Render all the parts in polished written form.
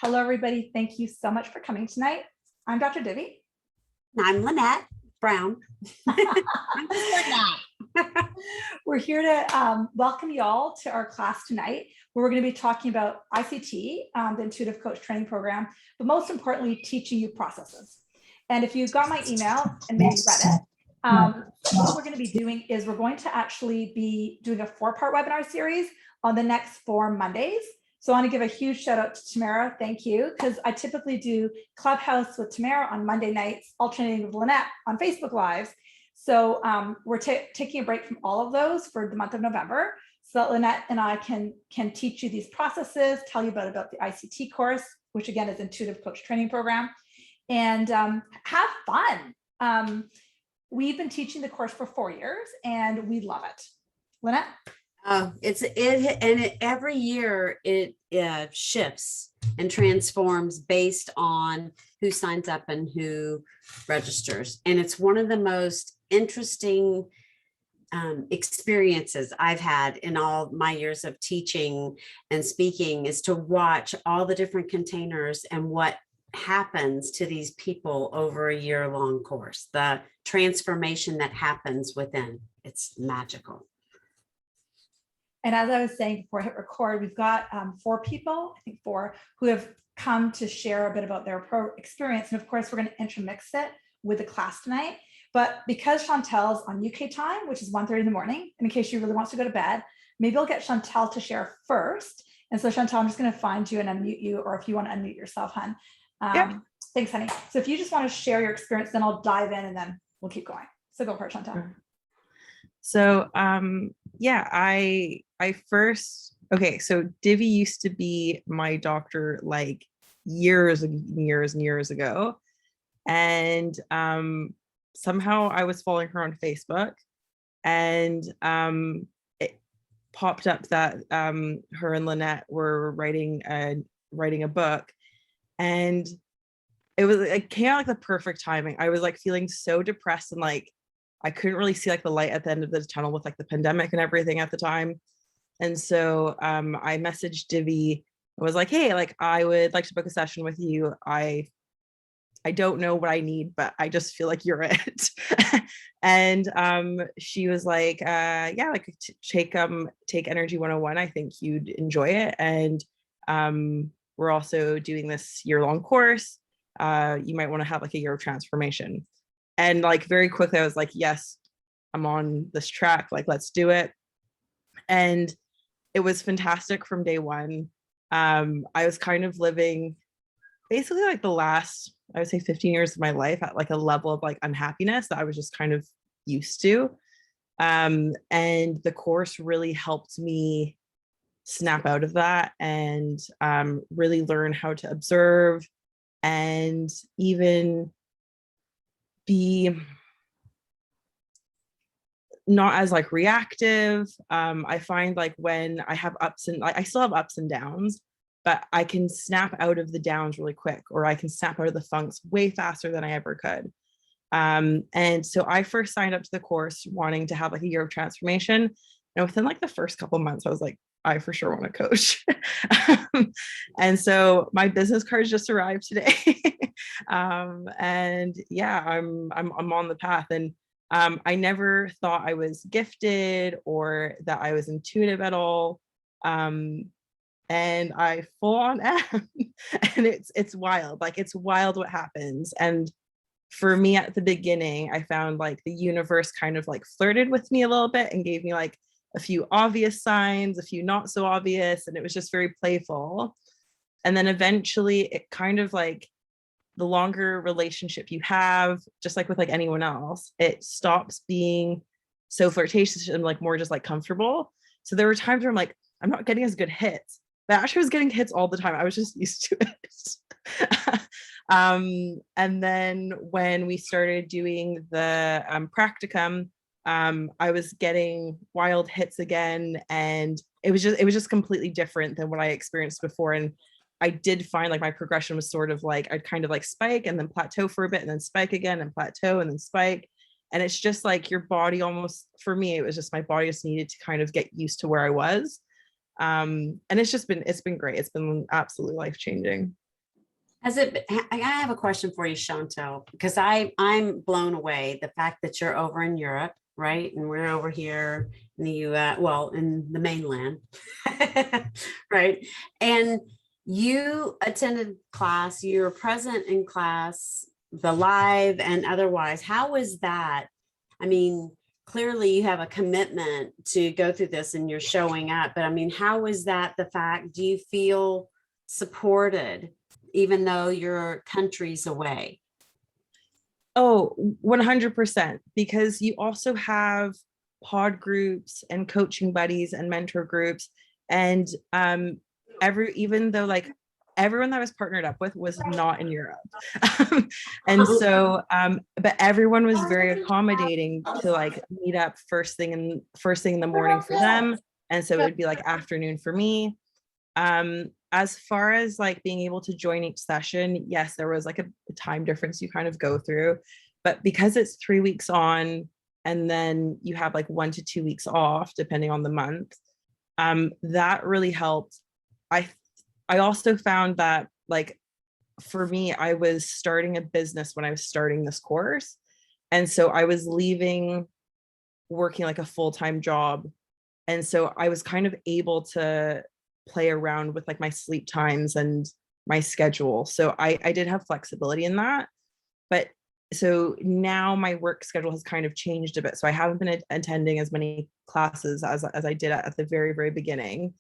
Hello, everybody. Thank you so much for coming tonight. I'm Dr. Divi. I'm Lynette Brown. I'm just Lynette. We're here to welcome you all to our class tonight, where we're going to be talking about ICT, the Intuitive Coach Training Program, but most importantly, teaching you processes. And if you got my email and maybe read it, what we're going to be doing is we're going to actually be doing a 4-part webinar series on the next 4 Mondays. So I want to give a huge shout out to Tamara. Thank you, because I typically do Clubhouse with Tamara on Monday nights, alternating with Lynette on Facebook Lives. So we're taking a break from all of those for the month of November, so that Lynette and I can teach you these processes, tell you about the ICT course, which again is Intuitive Coach Training Program, and have fun. We've been teaching the course for 4 years, and we love it. Lynette? Every year it shifts and transforms based on who signs up and who registers. And it's one of the most interesting experiences I've had in all my years of teaching and speaking, is to watch all the different containers and what happens to these people over a year-long course. The transformation that happens within, it's magical. And as I was saying before I hit record, we've got 4 people, I think 4, who have come to share a bit about their experience. And of course, we're going to intermix it with the class tonight. But because Chantel's on UK time, which is 1:30 in the morning, and in case she really wants to go to bed, maybe I'll get Chantel to share first. And so Chantel, I'm just going to find you and unmute you, or if you want to unmute yourself, hon. Yep. Thanks, honey. So if you just want to share your experience, then I'll dive in and then we'll keep going. So go for it, Chantel. So yeah, I first, okay, so Divi used to be my doctor like years and years and years ago. And somehow I was following her on Facebook, and it popped up that her and Lynette were writing a book, and it came out like the perfect timing. I was like feeling so depressed, and like I couldn't really see like the light at the end of the tunnel with like the pandemic and everything at the time. And so I messaged Divi. I was like, hey, like I would like to book a session with you. I don't know what I need, but I just feel like you're it. And she was like, yeah, like take Energy 101. I think you'd enjoy it. And we're also doing this year-long course. You might want to have like a year of transformation. And like very quickly, I was like, yes, I'm on this track. Like, let's do it. And it was fantastic from day one. I was kind of living basically like the last, I would say 15 years of my life at like a level of like unhappiness that I was just kind of used to. And the course really helped me snap out of that and really learn how to observe and even be not as like reactive. I find like when I have I still have ups and downs, but I can snap out of the downs really quick, or I can snap out of the funks way faster than I ever could. And so I first signed up to the course wanting to have like a year of transformation. And within like the first couple of months, I was like, I for sure want to coach. And so my business cards just arrived today. And yeah, I'm on the path. And I never thought I was gifted or that I was intuitive at all. And I full on am. And it's wild. Like it's wild what happens. And for me at the beginning, I found like the universe kind of like flirted with me a little bit and gave me like a few obvious signs, a few not so obvious, and it was just very playful. And then eventually it kind of like, the longer relationship you have, just like with like anyone else, it stops being so flirtatious and like more just like comfortable. So there were times where I'm like, I'm not getting as good hits, but actually I was getting hits all the time. I was just used to it. And then when we started doing the practicum, I was getting wild hits again, and it was just completely different than what I experienced before. And I did find like my progression was sort of like I'd kind of like spike and then plateau for a bit and then spike again and plateau and then spike. And it's just like your body almost, for me, it was just my body just needed to kind of get used to where I was. And it's been great. It's been absolutely life-changing. I have a question for you, Chantel, because I'm blown away the fact that you're over in Europe, right? And we're over here in the US, well, in the mainland, right? And you attended class, you were present in class, the live and otherwise. How was that? I mean, clearly you have a commitment to go through this and you're showing up, but I mean, how was that the fact? Do you feel supported even though your country's away? Oh, 100%, because you also have pod groups and coaching buddies and mentor groups. And even though like everyone that I was partnered up with was not in Europe. And so, but everyone was very accommodating to like meet up first thing in the morning for them. And so it would be like afternoon for me. As far as like being able to join each session, yes, there was like a time difference you kind of go through, but because it's 3 weeks on and then you have like 1 to 2 weeks off depending on the month, that really helped. I also found that like for me, I was starting a business when I was starting this course, and so I was leaving working like a full-time job, and so I was kind of able to play around with like my sleep times and my schedule. So I did have flexibility in that. But so now my work schedule has kind of changed a bit. So I haven't been attending as many classes as I did at the very, very beginning.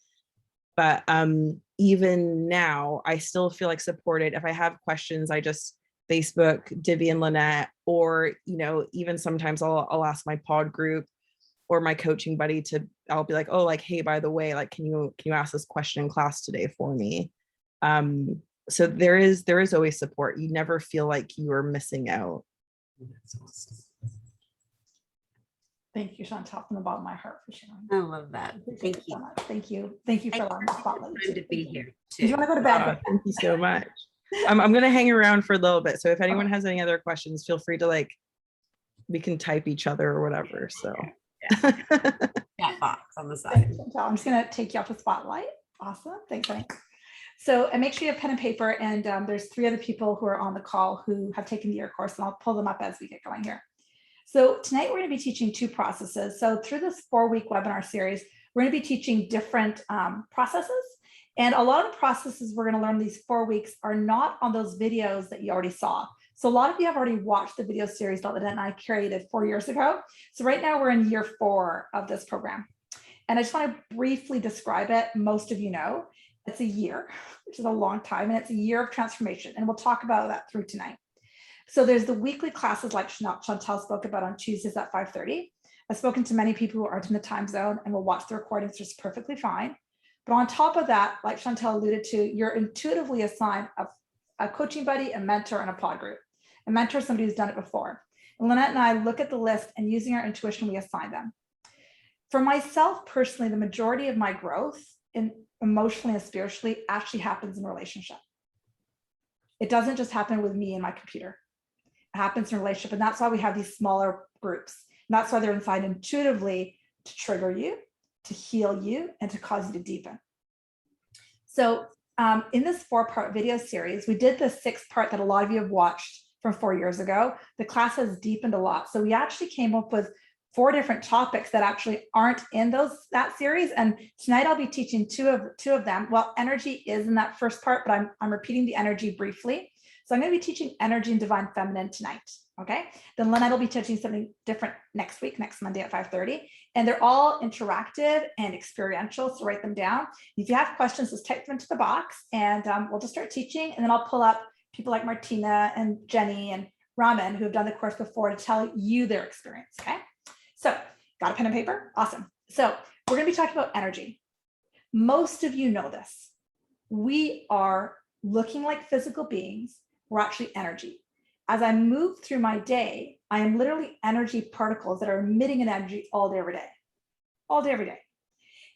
But even now, I still feel like supported. If I have questions, I just Facebook Divi and Lynette, or, you know, even sometimes I'll ask my pod group or my coaching buddy I'll be like, oh, like, hey, by the way, like, can you ask this question in class today for me? So there is always support. You never feel like you are missing out. That's awesome. Thank you, Chantal, from the bottom of my heart for sharing. I love that. Thank you. So much. Thank you. Thank you for allowing me to spotlight. Time to be here Do you too. want to go to bed? Thank you so much. I'm going to hang around for a little bit. So if anyone has any other questions, feel free to like, we can type each other or whatever. So Chat box on the side. I'm just going to take you off the spotlight. Awesome. Thanks, honey. So, and make sure you have pen and paper. And there's 3 other people who are on the call who have taken the year course, and I'll pull them up as we get going here. So tonight we're going to be teaching 2 processes. So through this 4-week webinar series, we're going to be teaching different processes. And a lot of the processes we're going to learn these 4 weeks are not on those videos that you already saw. So a lot of you have already watched the video series that Lynette and I created 4 years ago. So right now we're in year 4 of this program. And I just want to briefly describe it. Most of you know, it's a year, which is a long time, and it's a year of transformation. And we'll talk about that through tonight. So there's the weekly classes like Chantal spoke about on Tuesdays at 5:30. I've spoken to many people who aren't in the time zone and will watch the recordings, which is perfectly fine. But on top of that, like Chantal alluded to, you're intuitively assigned a coaching buddy, a mentor, and a pod group. A mentor is somebody who's done it before. And Lynette and I look at the list, and using our intuition, we assign them. For myself personally, the majority of my growth in emotionally and spiritually actually happens in relationship. It doesn't just happen with me and my computer. It happens in relationship. And that's why we have these smaller groups. And that's why they're assigned intuitively to trigger you, to heal you, and to cause you to deepen. So in this 4-part video series, we did the 6th part that a lot of you have watched from 4 years ago. The class has deepened a lot. So we actually came up with 4 different topics that actually aren't in that series. And tonight I'll be teaching two of them. Well, energy is in that first part, but I'm repeating the energy briefly. So I'm going to be teaching energy and divine feminine tonight. Okay. Then Lynette will be teaching something different next week, next Monday at 5:30. And they're all interactive and experiential. So write them down. If you have questions, just type them into the box, and we'll just start teaching. And then I'll pull up people like Martina and Jenny and Raman who have done the course before to tell you their experience. Okay. So got a pen and paper? Awesome. So we're going to be talking about energy. Most of you know this. We are looking like physical beings. We're actually energy. As I move through my day, I am literally energy particles that are emitting an energy all day, every day. All day, every day.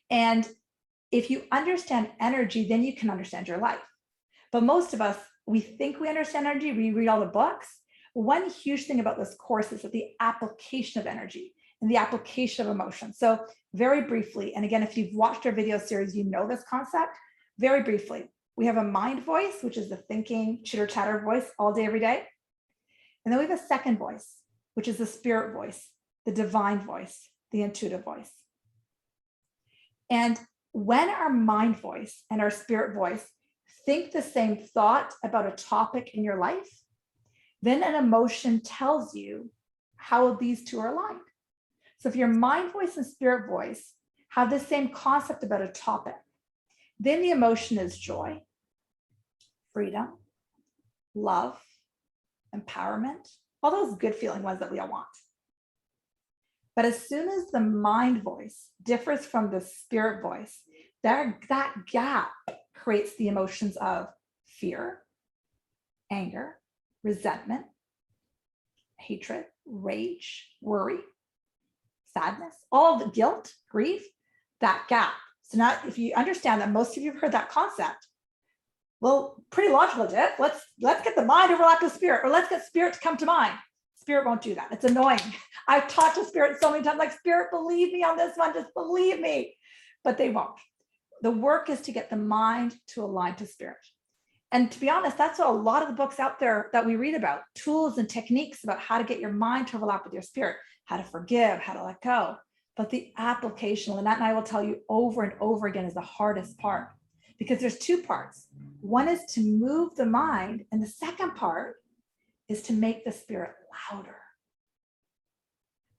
And if you understand energy, then you can understand your life. But most of us, we think we understand energy. We read all the books. One huge thing about this course is that the application of energy and the application of emotion. So very briefly, and again, if you've watched our video series, you know this concept. Very briefly, We have a mind voice, which is the thinking, chitter chatter voice all day, every day. And then we have a second voice, which is the spirit voice, the divine voice, the intuitive voice. And when our mind voice and our spirit voice think the same thought about a topic in your life, then an emotion tells you how these two are aligned. So if your mind voice and spirit voice have the same concept about a topic, then the emotion is joy, freedom, love, empowerment, all those good feeling ones that we all want. But as soon as the mind voice differs from the spirit voice, that gap creates the emotions of fear, anger, resentment, hatred, rage, worry, sadness, all the guilt, grief, that gap. So now if you understand that most of you have heard that concept, well, pretty logical, Jeff. Let's get the mind overlap with spirit, or let's get spirit to come to mind. Spirit won't do that. It's annoying. I've talked to spirit so many times, like, spirit, believe me on this one, just believe me, but they won't. The work is to get the mind to align to spirit. And to be honest, that's what a lot of the books out there that we read about, tools and techniques about how to get your mind to overlap with your spirit, how to forgive, how to let go. But the application, Lynette and I will tell you over and over again, is the hardest part, because there's two parts. One is to move the mind, and the second part is to make the spirit louder.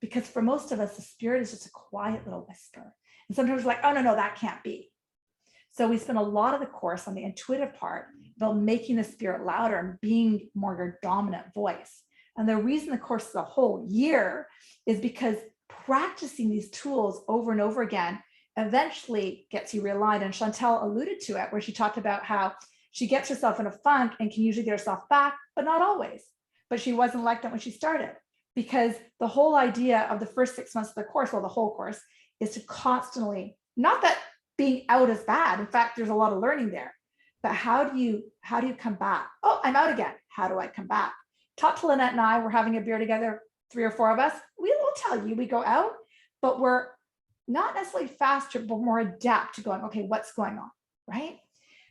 Because for most of us, the spirit is just a quiet little whisper. And sometimes we're like, oh, no, that can't be. So we spend a lot of the course on the intuitive part about making the spirit louder and being more your dominant voice. And the reason the course is a whole year is because practicing these tools over and over again eventually gets you realigned. And Chantel alluded to it, where she talked about how she gets herself in a funk and can usually get herself back, but not always. But she wasn't like that when she started, because the whole idea of the first 6 months of the course, well, the whole course, is to constantly, not that being out is bad. In fact, there's a lot of learning there. But how do you come back? Oh, I'm out again. How do I come back? Talk to Lynette and I. We're having a beer together, 3 or 4 of us. We will tell you, we go out, but we're not necessarily faster, but more adept to going, okay, what's going on, right?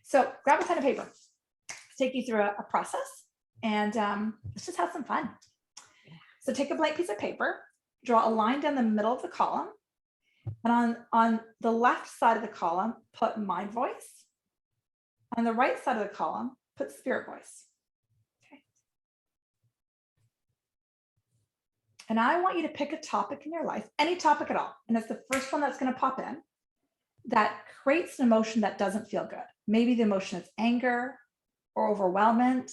So grab a pen and paper. Let's take you through a process, and let's just have some fun. So take a blank piece of paper, draw a line down the middle of the column, and on the left side of the column, put mind voice. On the right side of the column, put spirit voice. Okay. And I want you to pick a topic in your life, any topic at all. And it's the first one that's going to pop in that creates an emotion that doesn't feel good. Maybe the emotion is anger or overwhelmment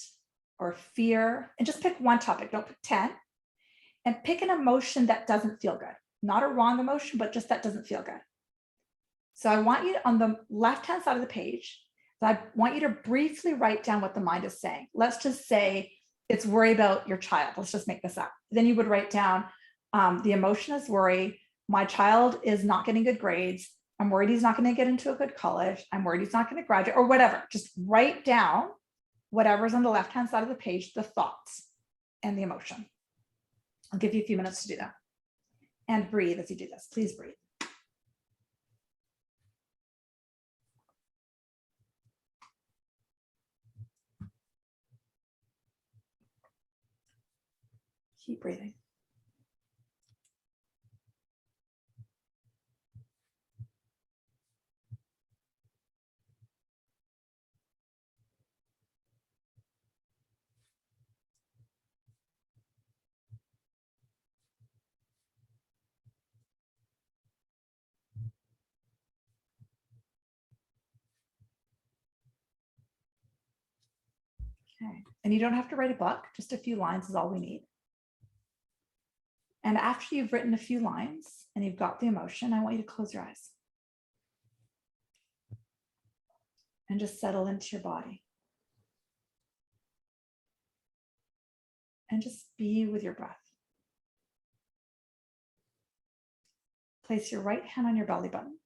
or fear. And just pick one topic, don't pick 10. And pick an emotion that doesn't feel good. Not a wrong emotion, but just that doesn't feel good. So I want you to, on the left-hand side of the page, I want you to briefly write down what the mind is saying. Let's just say it's worry about your child. Let's just make this up. Then you would write down, the emotion is worry. My child is not getting good grades. I'm worried he's not going to get into a good college. I'm worried he's not going to graduate, or whatever. Just write down whatever's on the left-hand side of the page, the thoughts and the emotion. I'll give you a few minutes to do that. And breathe as you do this. Please breathe. Keep breathing. Okay. And you don't have to write a book, just a few lines is all we need. And after you've written a few lines and you've got the emotion, I want you to close your eyes and just settle into your body. And just be with your breath. Place your right hand on your belly button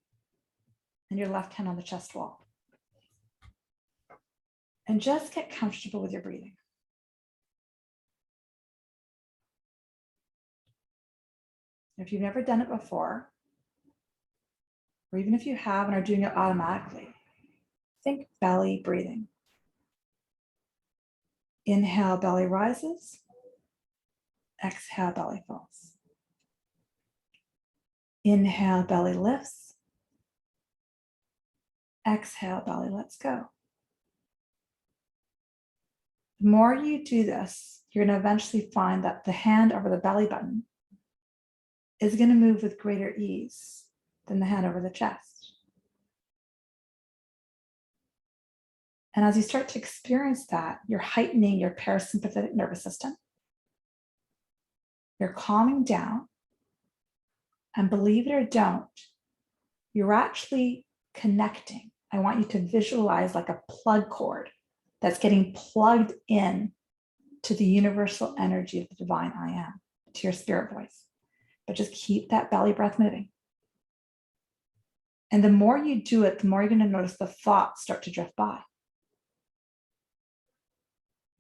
and your left hand on the chest wall. And just get comfortable with your breathing. If you've never done it before, or even if you have and are doing it automatically, think belly breathing. Inhale, belly rises. Exhale, belly falls. Inhale, belly lifts. Exhale, belly lets go. The more you do this, you're going to eventually find that the hand over the belly button is going to move with greater ease than the hand over the chest. And as you start to experience that, you're heightening your parasympathetic nervous system. You're calming down. And believe it or don't, you're actually connecting. I want you to visualize like a plug cord that's getting plugged in to the universal energy of the divine I am, to your spirit voice. But just keep that belly breath moving. And the more you do it, the more you're going to notice the thoughts start to drift by.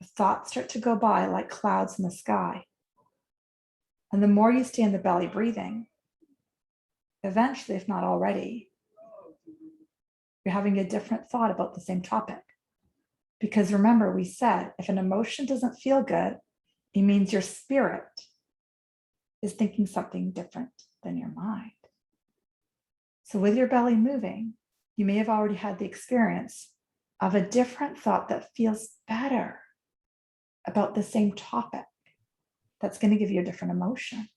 The thoughts start to go by like clouds in the sky. And the more you stay in the belly breathing, eventually, if not already, you're having a different thought about the same topic. Because remember, we said if an emotion doesn't feel good, it means your spirit is thinking something different than your mind. So with your belly moving, you may have already had the experience of a different thought that feels better about the same topic. That's going to give you a different emotion.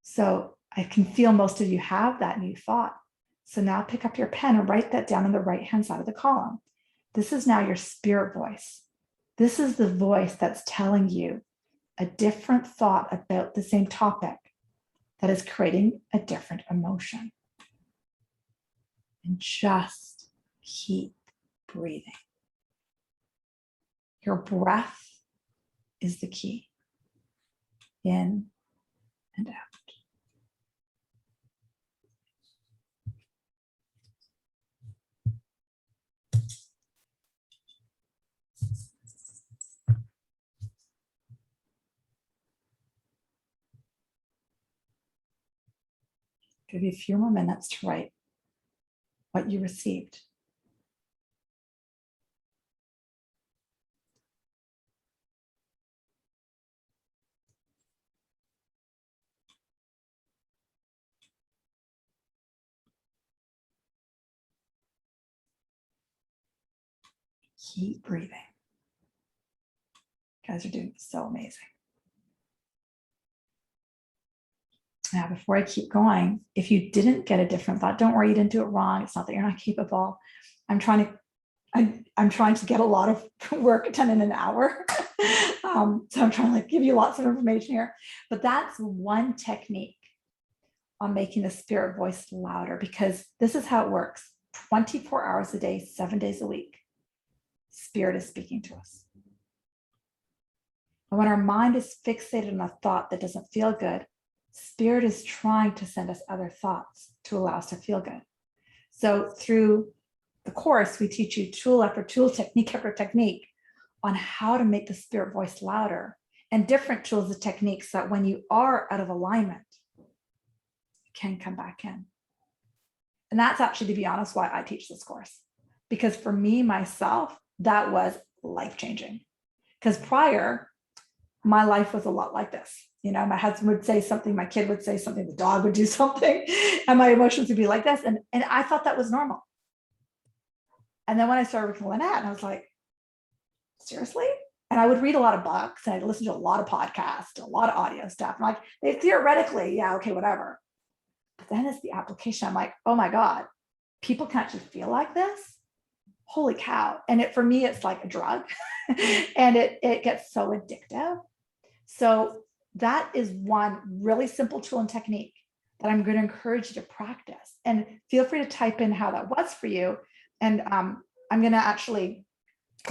So I can feel most of you have that new thought. So now pick up your pen and write that down on the right-hand side of the column. This is now your spirit voice. This is the voice that's telling you a different thought about the same topic that is creating a different emotion. And just keep breathing. Your breath is the key. In and out. Give you a few more minutes to write what you received. Keep breathing. You guys are doing so amazing. Now, before I keep going, if you didn't get a different thought, don't worry, you didn't do it wrong. It's not that you're not capable. I'm trying to get a lot of work done in an hour. So I'm trying to like give you lots of information here. But that's one technique on making the spirit voice louder, because this is how it works. 24 hours a day, 7 days a week. Spirit is speaking to us. And when our mind is fixated on a thought that doesn't feel good, Spirit is trying to send us other thoughts to allow us to feel good. So through the course, we teach you tool after tool, technique after technique on how to make the spirit voice louder, and different tools and techniques that when you are out of alignment, you can come back in. And that's actually, to be honest, why I teach this course. Because for me, myself, that was life-changing. Because prior, my life was a lot like this. You know, my husband would say something, my kid would say something, the dog would do something, and my emotions would be like this. And I thought that was normal. And then when I started working with Lynette, and I was like, seriously? And I would read a lot of books, and I'd listen to a lot of podcasts, a lot of audio stuff. I'm like, they theoretically, yeah, okay, whatever. But then it's the application. I'm like, oh my God, people can actually feel like this? Holy cow. And for me, it's like a drug. And it gets so addictive. So that is one really simple tool and technique that I'm going to encourage you to practice. And feel free to type in how that was for you. And I'm going to actually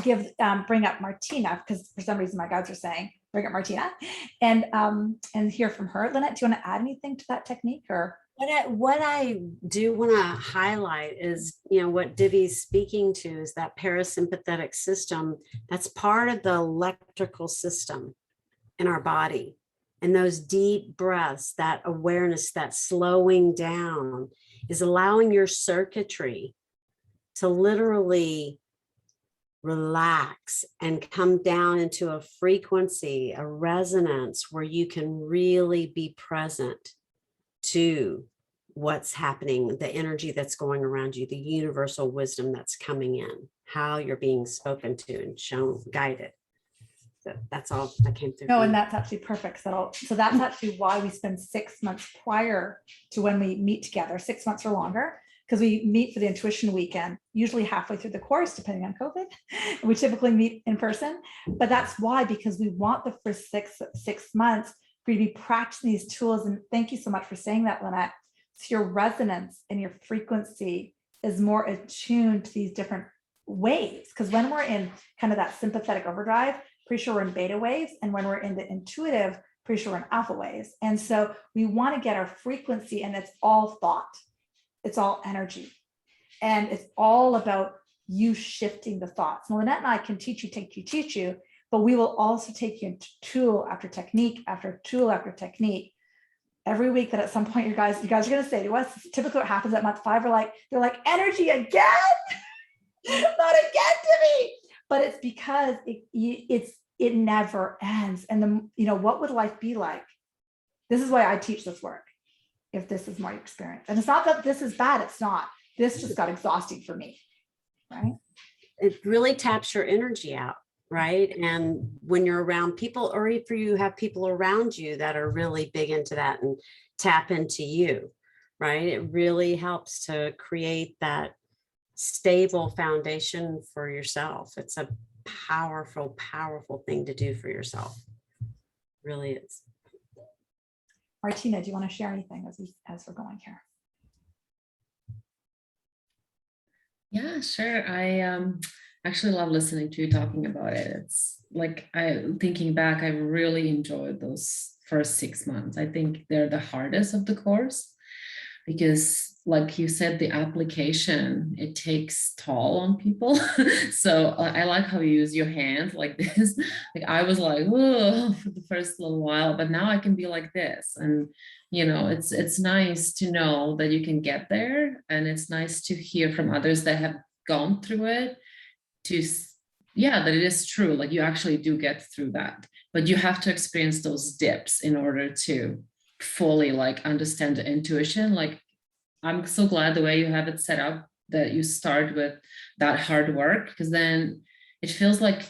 bring up Martina, because for some reason my guides are saying, bring up Martina and hear from her. Lynette, do you want to add anything to that technique? Or what I do want to highlight is, you know, what Divi's speaking to is that parasympathetic system. That's part of the electrical system in our body. And those deep breaths, that awareness, that slowing down is allowing your circuitry to literally relax and come down into a frequency, a resonance where you can really be present to what's happening, the energy that's going around you, the universal wisdom that's coming in, how you're being spoken to and shown, guided. So that's all that came through. No, and that's actually perfect. So that's actually why we spend 6 months prior to when we meet together, 6 months or longer, because we meet for the intuition weekend, usually halfway through the course, depending on COVID. We typically meet in person, but that's why, because we want the first six months for you to be practicing these tools. And thank you so much for saying that, Lynette. So your resonance and your frequency is more attuned to these different waves. Because when we're in kind of that sympathetic overdrive, pretty sure we're in beta waves. And when we're in the intuitive, pretty sure we're in alpha waves. And so we want to get our frequency, and it's all thought. It's all energy. And it's all about you shifting the thoughts. And Lynette and I can teach you, but we will also take you into tool after technique after tool after technique every week, that at some point you guys are going to say to us, typically what happens at month 5, they're like, energy again, not again to me. But it's because it never ends. And what would life be like? This is why I teach this work, if this is my experience. And it's not that this is bad, it's not. This just got exhausting for me, right? It really taps your energy out, right? And when you're around people, or if you have people around you that are really big into that and tap into you, right? It really helps to create that stable foundation for yourself. It's a powerful, powerful thing to do for yourself. It really is. Martina, do you want to share anything as we're going here? Yeah, sure. I actually love listening to you talking about it. It's like, thinking back, I really enjoyed those first 6 months. I think they're the hardest of the course, because like you said, the application, it takes toll on people. So I like how you use your hand like this. Like I was like, whoa, for the first little while, but now I can be like this. And it's nice to know that you can get there. And it's nice to hear from others that have gone through it, that it is true. Like you actually do get through that, but you have to experience those dips in order to fully like understand the intuition. Like I'm so glad the way you have it set up, that you start with that hard work, because then it feels like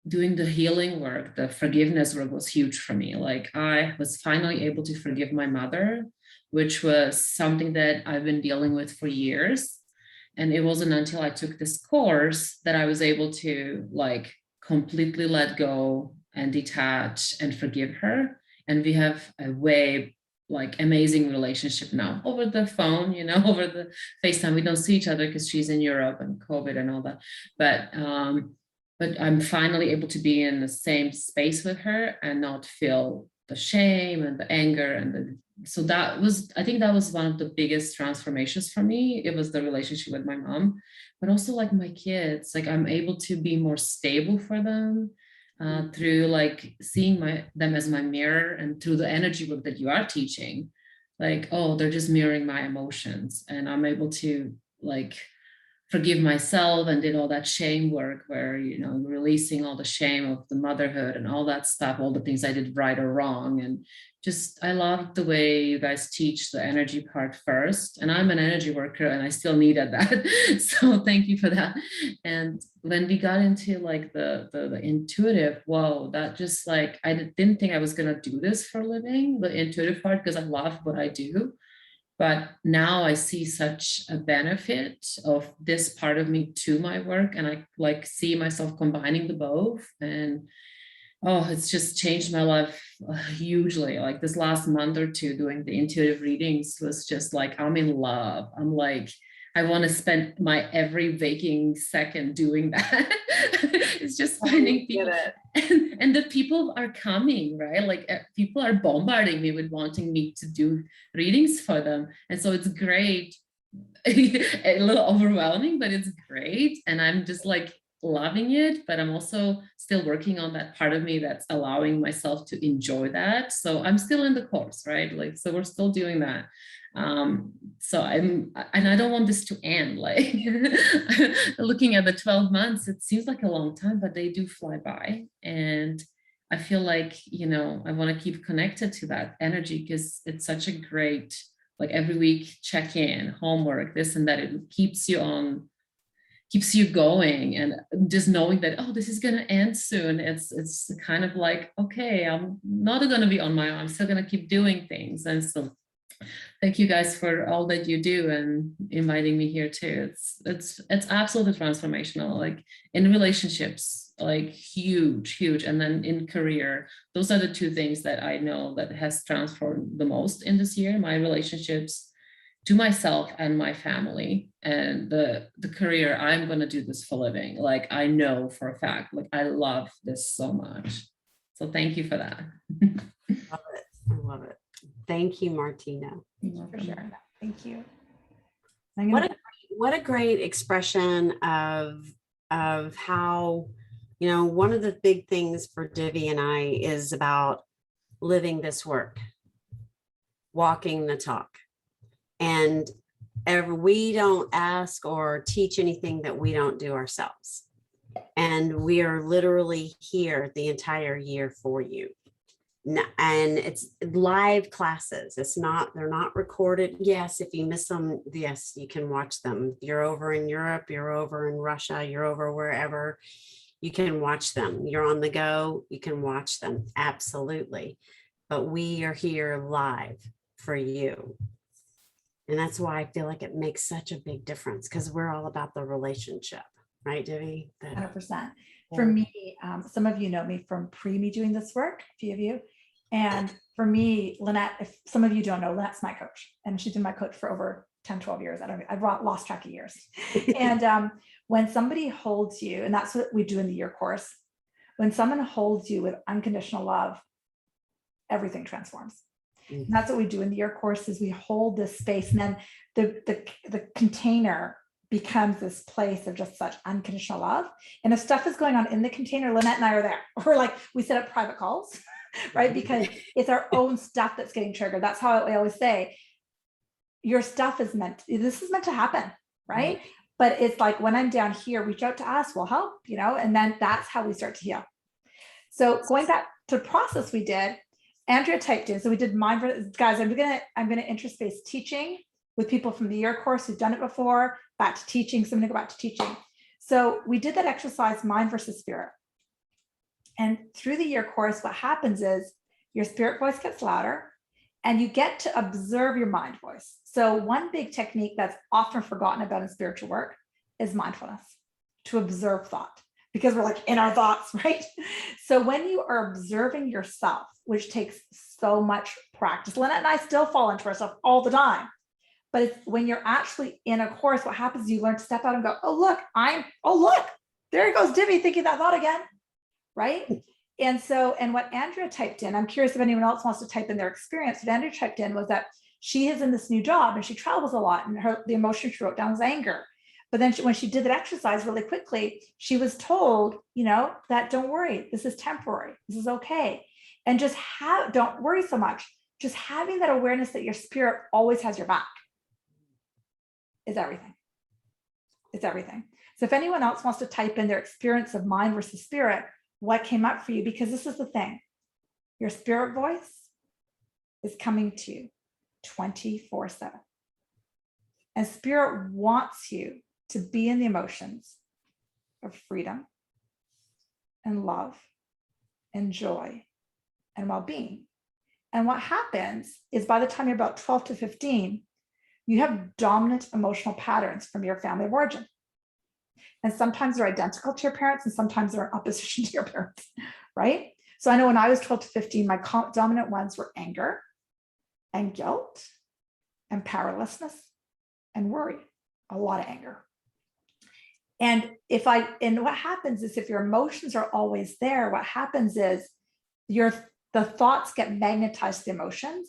doing the healing work, the forgiveness work was huge for me. Like I was finally able to forgive my mother, which was something that I've been dealing with for years. And it wasn't until I took this course that I was able to like completely let go and detach and forgive her. And we have a way like amazing relationship now over the phone, over the FaceTime. We don't see each other because she's in Europe and COVID and all that. But I'm finally able to be in the same space with her and not feel the shame and the anger. So I think that was one of the biggest transformations for me. It was the relationship with my mom, but also like my kids, like I'm able to be more stable for them. Through like seeing them as my mirror, and through the energy work that you are teaching, like, oh, they're just mirroring my emotions, and I'm able to like forgive myself, and did all that shame work where, releasing all the shame of the motherhood and all that stuff, all the things I did right or wrong. And just, I love the way you guys teach the energy part first. And I'm an energy worker and I still needed that. So thank you for that. And when we got into like the intuitive, whoa, that just like, I didn't think I was going to do this for a living, the intuitive part, because I love what I do. But now I see such a benefit of this part of me to my work. And I like see myself combining the both. And oh, it's just changed my life hugely. Like this last month or two doing the intuitive readings was just like, I'm in love. I'm like, I want to spend my every waking second doing that. It's just finding people. And the people are coming, right? Like people are bombarding me with wanting me to do readings for them. And so it's great. A little overwhelming, but it's great. And I'm just like loving it, but I'm also still working on that part of me that's allowing myself to enjoy that. So I'm still in the course, right? Like, so we're still doing that. So and I don't want this to end. Like looking at the 12 months, it seems like a long time, but they do fly by. And I feel like, you know, I want to keep connected to that energy because it's such a great, like every week check in, homework, this and that. It keeps you going, and just knowing that, oh, this is going to end soon. It's kind of like, okay, I'm not going to be on my own. I'm still going to keep doing things. And so thank you guys for all that you do and inviting me here too. It's absolutely transformational, like in relationships, like huge. And then in career, those are the two things that I know that has transformed the most in this year, my relationships to myself and my family, and the career. I'm going to do this for a living. Like I know for a fact, like I love this so much. So thank you for that. Love it. I love it. Thank you, Martina. For sharing that. Thank you. What a great expression of how, you know, one of the big things for Divi and I is about living this work, walking the talk. And we don't ask or teach anything that we don't do ourselves. And we are literally here the entire year for you. And it's live classes. They're not recorded. Yes, if you miss them, yes, you can watch them. You're over in Europe, you're over in Russia, you're over wherever, you can watch them. You're on the go, you can watch them. Absolutely. But we are here live for you. And that's why I feel like it makes such a big difference, because we're all about the relationship, right, Divi? 100%. For me, some of you know me from me doing this work, a few of you. And for me, Lynette, if some of you don't know, Lynette's my coach, and she's been my coach for over 10, 12 years. I've lost track of years. And when somebody holds you, and that's what we do in the year course, when someone holds you with unconditional love, everything transforms. And that's what we do in the year course, is we hold this space, and then the container becomes this place of just such unconditional love. And if stuff is going on in the container, Lynette and I are there. Or like we set up private calls, right? Because it's our own stuff that's getting triggered. That's how I always say, your stuff is this is meant to happen, right? But it's like, when I'm down here, reach out to us, we'll help, you know, and then that's how we start to heal. So going back to the process we did, Andrea typed in, so we did mindfulness. Guys, I'm gonna interest-based teaching with people from the year course who've done it before, back to teaching. So I'm gonna go back to teaching. So we did that exercise, mind versus spirit. And through the year course, what happens is your spirit voice gets louder and you get to observe your mind voice. So one big technique that's often forgotten about in spiritual work is mindfulness, to observe thought, because we're like in our thoughts, right? So when you are observing yourself, which takes so much practice, Lynette and I still fall into ourselves all the time. But it's when you're actually in a course, what happens is you learn to step out and go, oh, look, there goes Divi thinking that thought again, right? And so, and what Andrea typed in, I'm curious if anyone else wants to type in their experience. What Andrea typed in was that she is in this new job and she travels a lot, and the emotion she wrote down was anger. But then when she did that exercise really quickly, she was told, you know, that don't worry, this is temporary, this is okay. And just don't worry so much. Just having that awareness that your spirit always has your back is everything. It's everything. So if anyone else wants to type in their experience of mind versus spirit, what came up for you, because this is the thing, your spirit voice is coming to you 24/7. And spirit wants you to be in the emotions of freedom and love and joy and well-being. And what happens is by the time you're about 12 to 15, you have dominant emotional patterns from your family of origin. And sometimes they're identical to your parents, and sometimes they're in opposition to your parents, right? So I know when I was 12 to 15, my dominant ones were anger and guilt and powerlessness and worry, a lot of anger. And what happens is if your emotions are always there, what happens is the thoughts get magnetized to the emotions,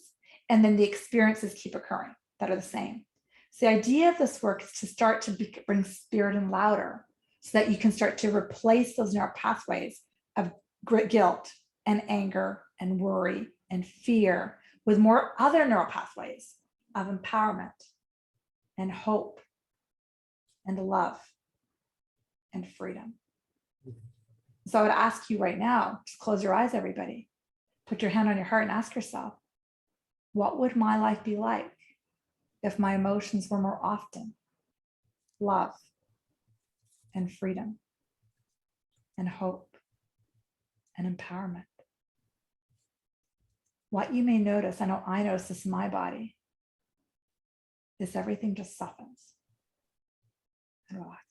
and then the experiences keep occurring that are the same. So the idea of this work is to start to bring spirit in louder, so that you can start to replace those neural pathways of guilt and anger and worry and fear with more other neural pathways of empowerment and hope and love and freedom. So I would ask you right now, just close your eyes, everybody. Put your hand on your heart and ask yourself, what would my life be like if my emotions were more often love and freedom and hope and empowerment? What you may notice, I know I notice this in my body, is everything just softens and relaxes.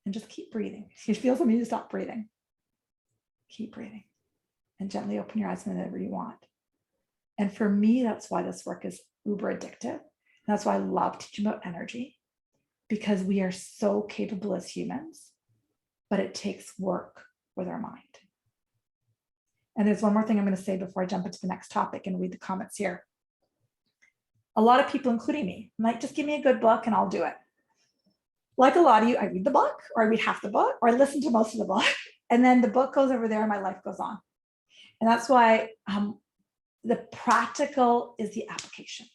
And just keep breathing. If you feel something, you stop breathing. Keep breathing and gently open your eyes whenever you want. And for me, that's why this work is uber addictive. And that's why I love teaching about energy, because we are so capable as humans, but it takes work with our mind. And there's one more thing I'm going to say before I jump into the next topic and read the comments here. A lot of people, including me, might just give me a good book and I'll do it. Like a lot of you, I read the book, or I read half the book, or I listen to most of the book, and then the book goes over there and my life goes on. And that's why the practical is the application.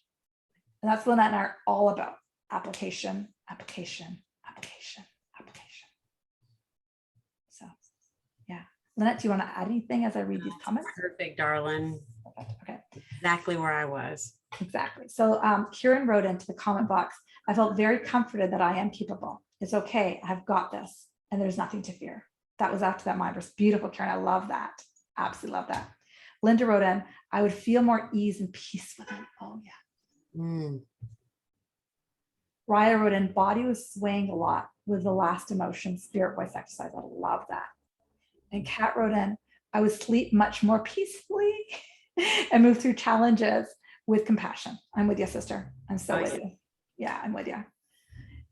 And that's what Lynette and I are all about. Application, application, application, application. So yeah. Lynette, do you want to add anything as I read these comments? Perfect, darling. Okay. Exactly where I was. Exactly. So Kieran wrote into the comment box, I felt very comforted that I am capable. It's okay. I've got this. And there's nothing to fear. That was after that mind verse. Beautiful, Kieran. I love that. Absolutely love that. Linda wrote in, I would feel more ease and peace with it. Oh, yeah. Raya wrote in, body was swaying a lot with the last emotion, spirit voice exercise. I love that. And Kat wrote in, I would sleep much more peacefully and move through challenges with compassion. I'm with you, sister. I'm so with you. Yeah, I'm with you.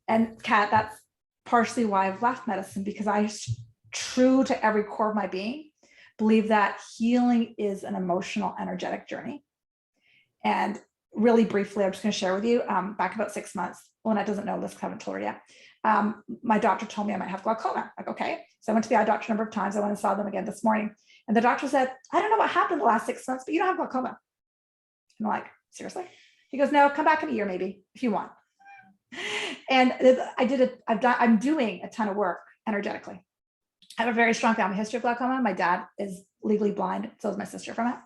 And Kat, that's partially why I've left medicine, because I, true to every core of my being, believe that healing is an emotional, energetic journey. And really briefly, I'm just going to share with you, back about 6 months, well, that doesn't know this because I haven't told her yet. My doctor told me I might have glaucoma. Like, okay. So I went to the eye doctor a number of times. I went and saw them again this morning. And the doctor said, I don't know what happened the last 6 months, but you don't have glaucoma. And I'm like, seriously? He goes, no, come back in a year, maybe, if you want. And I'm doing a ton of work energetically. I have a very strong family history of glaucoma. My dad is legally blind. So is my sister from it.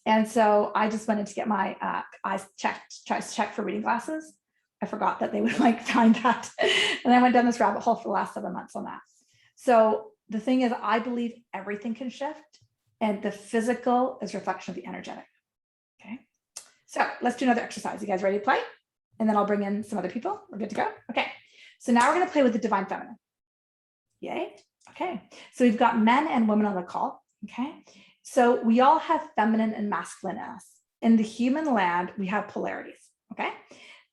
And so I just went in to get my eyes checked for reading glasses. I forgot that they would like find that. And I went down this rabbit hole for the last 7 months on that. So the thing is, I believe everything can shift, and the physical is a reflection of the energetic. Okay. So let's do another exercise. You guys ready to play? And then I'll bring in some other people. We're good to go. Okay. So now we're going to play with the divine feminine. Yay. Okay. So we've got men and women on the call. Okay. So we all have feminine and masculine in us. In the human land, we have polarities. Okay.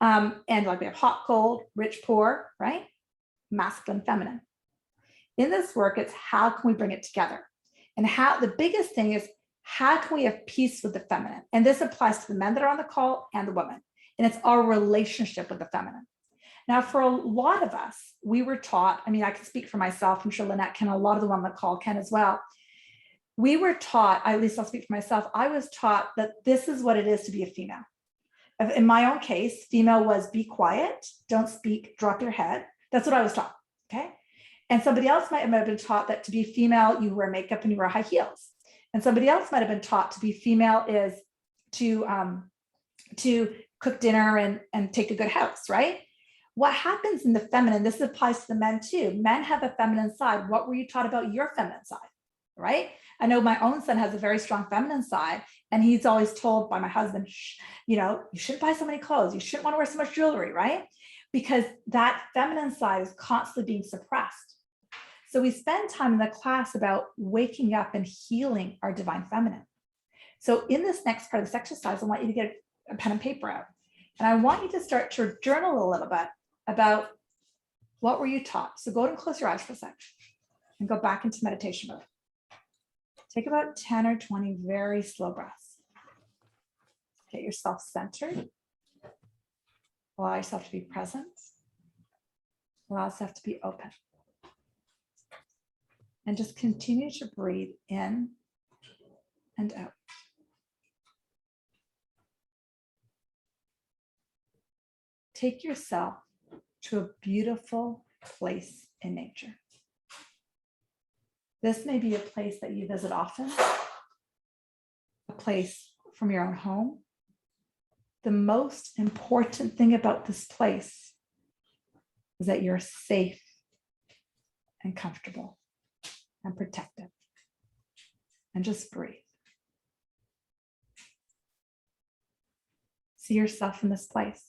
And like we have hot, cold, rich, poor, right? Masculine, feminine. In this work, it's how can we bring it together? And how the biggest thing is, how can we have peace with the feminine? And this applies to the men that are on the call and the women. And it's our relationship with the feminine. Now, for a lot of us, we were taught, I mean, I can speak for myself, I'm sure Lynette can, a lot of the women on the call can as well. We were taught, at least I'll speak for myself, I was taught that this is what it is to be a female. In my own case, female was be quiet, don't speak, drop your head. That's what I was taught, okay? And somebody else might have been taught that to be female, you wear makeup and you wear high heels. And somebody else might have been taught to be female is to cook dinner and take a good house, right? What happens in the feminine, this applies to the men too. Men have a feminine side. What were you taught about your feminine side, right? I know my own son has a very strong feminine side, and he's always told by my husband, you shouldn't buy so many clothes. You shouldn't want to wear so much jewelry, right? Because that feminine side is constantly being suppressed. So we spend time in the class about waking up and healing our divine feminine. So in this next part of this exercise, I want you to get a pen and paper out. And I want you to start to journal a little bit about what were you taught. So go ahead and close your eyes for a sec and go back into meditation mode. Take about 10 or 20 very slow breaths. Get yourself centered. Allow yourself to be present. Allow yourself to be open. And just continue to breathe in and out. take yourself to a beautiful place in nature. This may be a place that you visit often, a place from your own home. The most important thing about this place is that you're safe and comfortable and protected. And just breathe. See yourself in this place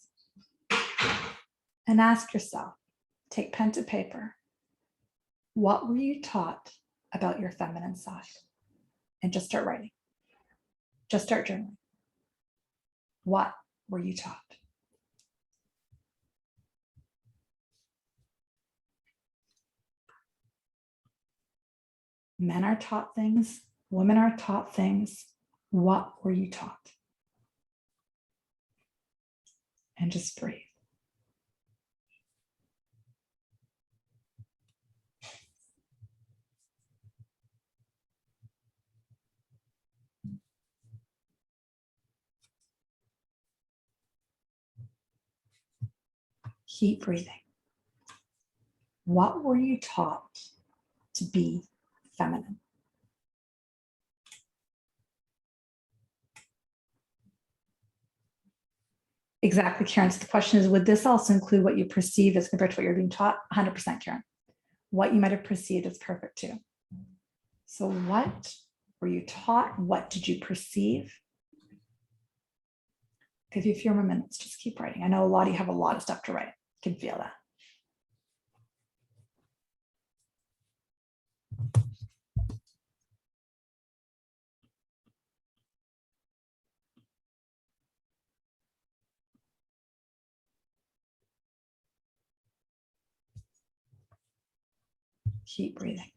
and ask yourself, take pen to paper, what were you taught about your feminine side? And just start writing. Just start journaling. What were you taught? Men are taught things, women are taught things. What were you taught? And just breathe. Keep breathing. What were you taught to be feminine? Exactly, Karen. So the question is, would this also include what you perceive as compared to what you're being taught? 100%, Karen. What you might have perceived is perfect too. So what were you taught? What did you perceive? Give you a few more minutes, just keep writing. I know a lot of you have a lot of stuff to write. You can feel that. Keep breathing.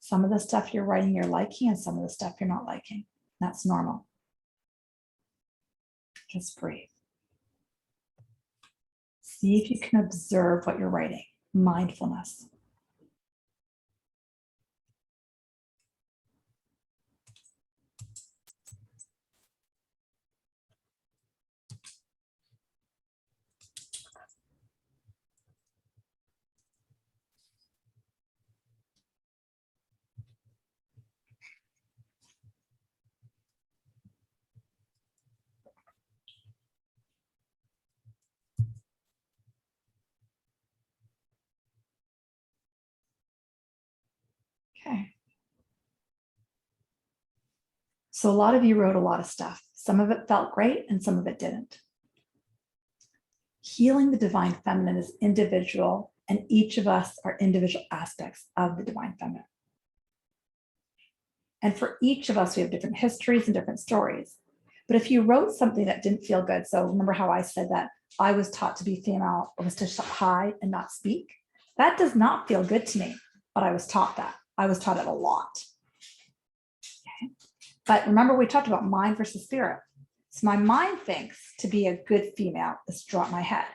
Some of the stuff you're writing you're liking, and some of the stuff you're not liking. That's normal. Just breathe. See if you can observe what you're writing. Mindfulness. Okay. So a lot of you wrote a lot of stuff. Some of it felt great and some of it didn't. Healing the divine feminine is individual, and each of us are individual aspects of the divine feminine. And for each of us, we have different histories and different stories. But if you wrote something that didn't feel good, so remember how I said that I was taught to be female, or was to hide and not speak? That does not feel good to me, but I was taught that. I was taught it a lot. Okay. But remember, we talked about mind versus spirit. So my mind thinks to be a good female is to drop my head.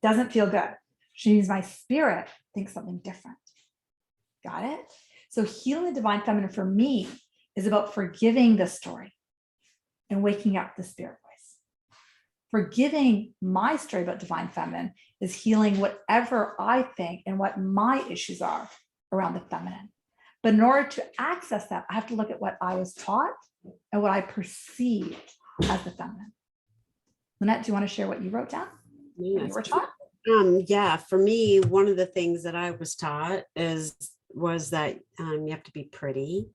Doesn't feel good. Which means my spirit thinks something different. Got it? So healing the divine feminine for me is about forgiving the story and waking up the spirit voice. Forgiving my story about divine feminine is healing whatever I think and what my issues are around the feminine. But in order to access that, I have to look at what I was taught and what I perceived as the feminine. Lynette, do you want to share what you wrote down? Yes. What you were taught? Yeah, for me, one of the things that I was taught was that you have to be pretty,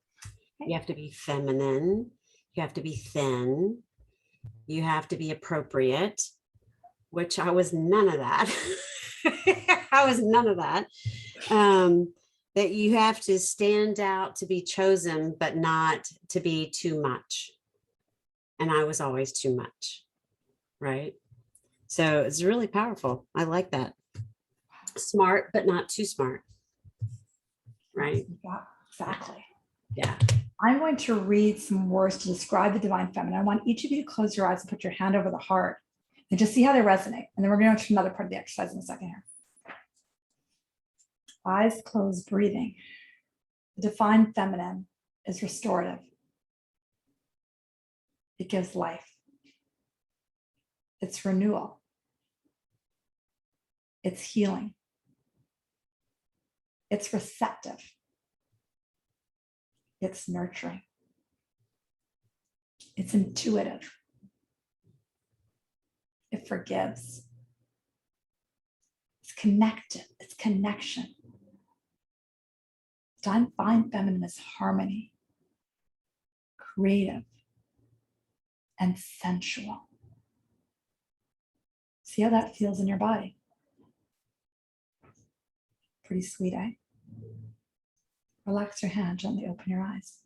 you have to be feminine, you have to be thin, you have to be appropriate, which I was none of that. I was none of that. That you have to stand out to be chosen, but not to be too much. And I was always too much, right? So it's really powerful. I like that. Smart, but not too smart, right? Yeah, exactly. Yeah. I'm going to read some words to describe the divine feminine. I want each of you to close your eyes and put your hand over the heart and just see how they resonate. And then we're going to another part of the exercise in a second here. Eyes closed, breathing. The divine feminine is restorative. It gives life. It's renewal. It's healing. It's receptive. It's nurturing. It's intuitive. It forgives. It's connected. It's connection. Divine feminine is harmony, creative, and sensual. See how that feels in your body? Pretty sweet, eh? Relax your hand, gently open your eyes.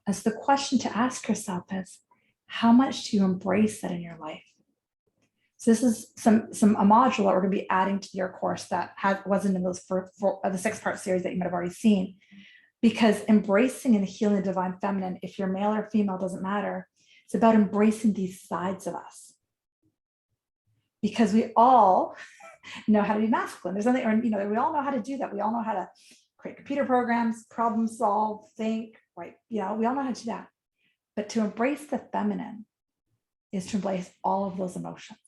As the question to ask yourself is, how much do you embrace that in your life? So this is a module that we're going to be adding to your course that wasn't in those the 6-part series that you might have already seen. Because embracing and healing the divine feminine, if you're male or female, doesn't matter. It's about embracing these sides of us. Because we all know how to be masculine. There's nothing, or we all know how to do that. We all know how to create computer programs, problem solve, think, right? We all know how to do that. But to embrace the feminine is to embrace all of those emotions,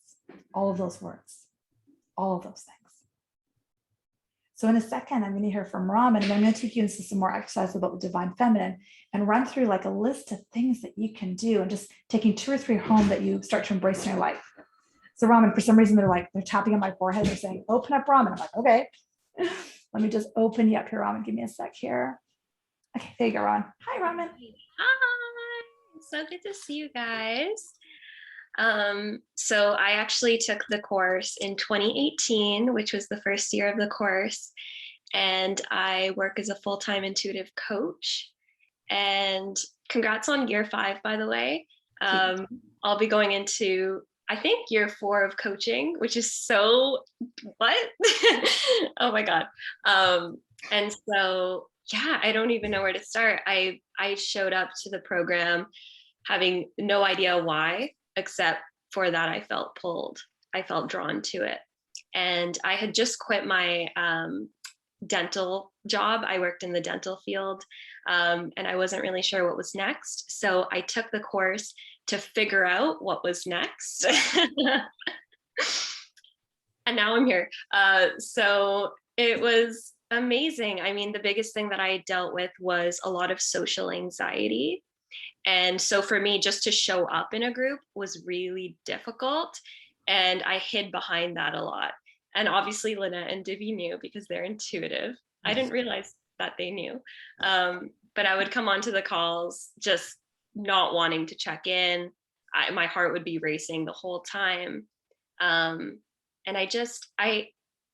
all of those words, all of those things. So in a second, I'm going to hear from Raman, and I'm going to take you into some more exercise about the divine feminine and run through like a list of things that you can do, and just taking 2 or 3 home that you start to embrace in your life. So Raman, for some reason, they're tapping on my forehead. They're saying, open up, Raman. I'm like, okay, let me just open you up here, Raman. Give me a sec here. Okay, there you go, Ron. Hi, Raman. Hi, so good to see you guys. So I actually took the course in 2018, which was the first year of the course. And I work as a full-time intuitive coach. And congrats on year 5, by the way. I'll be going into, I think, year 4 of coaching, which is so, what? Oh my God. And so, yeah, I don't even know where to start. I showed up to the program having no idea why, except for that I felt pulled. I felt drawn to it. And I had just quit my dental job. I worked in the dental field, and I wasn't really sure what was next. So I took the course to figure out what was next. And now I'm here. So it was amazing. I mean, the biggest thing that I dealt with was a lot of social anxiety. And so for me, just to show up in a group was really difficult. And I hid behind that a lot. And obviously Lynette and Divi knew because they're intuitive. I didn't realize that they knew. But I would come onto the calls just not wanting to check in. My heart would be racing the whole time. And I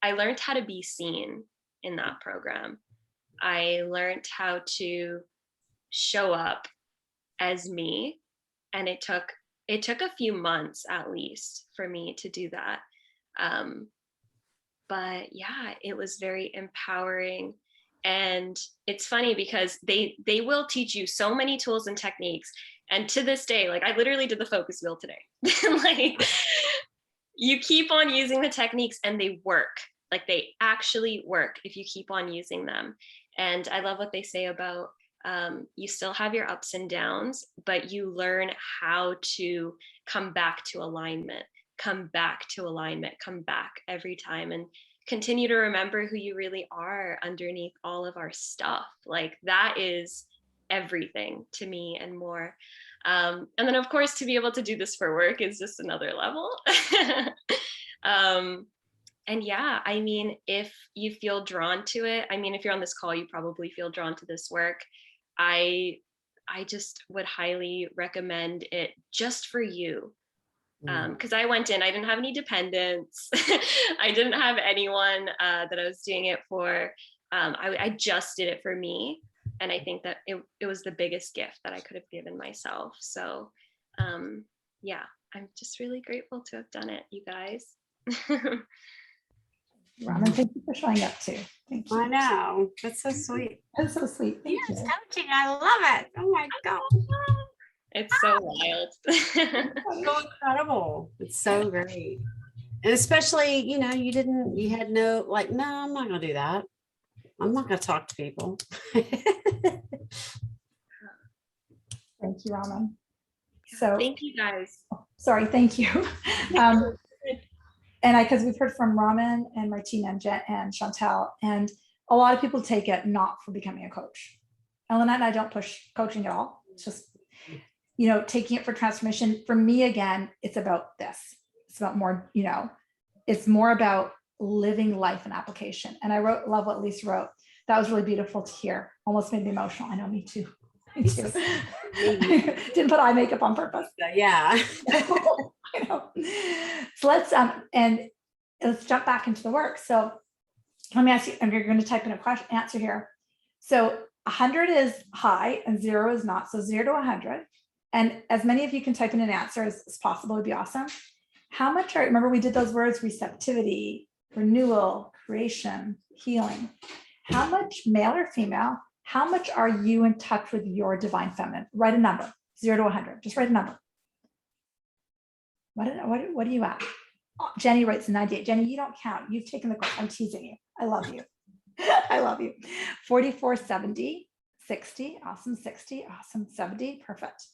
learned how to be seen in that program. I learned how to show up as me, and it took a few months at least for me to do that. But yeah, it was very empowering. And it's funny because they will teach you so many tools and techniques, and to this day, like I literally did the focus wheel today. Like you keep on using the techniques and they work. Like they actually work if you keep on using them. And I love what they say about you still have your ups and downs, but you learn how to come back to alignment, come back every time, and continue to remember who you really are underneath all of our stuff. Like that is everything to me and more. And then of course, to be able to do this for work is just another level. And yeah, I mean, if you feel drawn to it, I mean, if you're on this call, you probably feel drawn to this work. I just would highly recommend it just for you. Because I went in, I didn't have any dependents. I didn't have anyone that I was doing it for. I just did it for me. And I think that it was the biggest gift that I could have given myself. So yeah, I'm just really grateful to have done it, you guys. Raman, thank you for showing up too. Thank you. I know. That's so sweet. That's so sweet. Thank Yes, you. coaching. I love it. Oh my God. It's so wild. So incredible. It's so great. And especially, you had no, like, no, I'm not going to do that. I'm not going to talk to people. Thank you, Raman. So Thank you guys. sorry, thank you. And because we've heard from Raman and Martina and Jen and Chantel, and a lot of people take it not for becoming a coach. And Lynette and I don't push coaching at all. It's just, taking it for transformation. For me, again, it's about this. It's about more, it's more about living life and application. And I love what Lisa wrote. That was really beautiful to hear. Almost made me emotional. I know, me too. Me too. Didn't put eye makeup on purpose. Yeah. I know. So let's jump back into the work. So let me ask you, and you're going to type in a question answer here. So 100 is high and 0 is not. So 0 to 100. And as many of you can type in an answer as possible would be awesome. How much remember we did those words: receptivity, renewal, creation, healing. How much, male or female, how much are you in touch with your divine feminine? Write a number, 0 to 100. Just write a number. What do you at? Oh, Jenny writes 98. Jenny, you don't count. You've taken the course. I'm teasing you. I love you. I love you. 44, 70, 60. Awesome. 60. Awesome. 70. Perfect.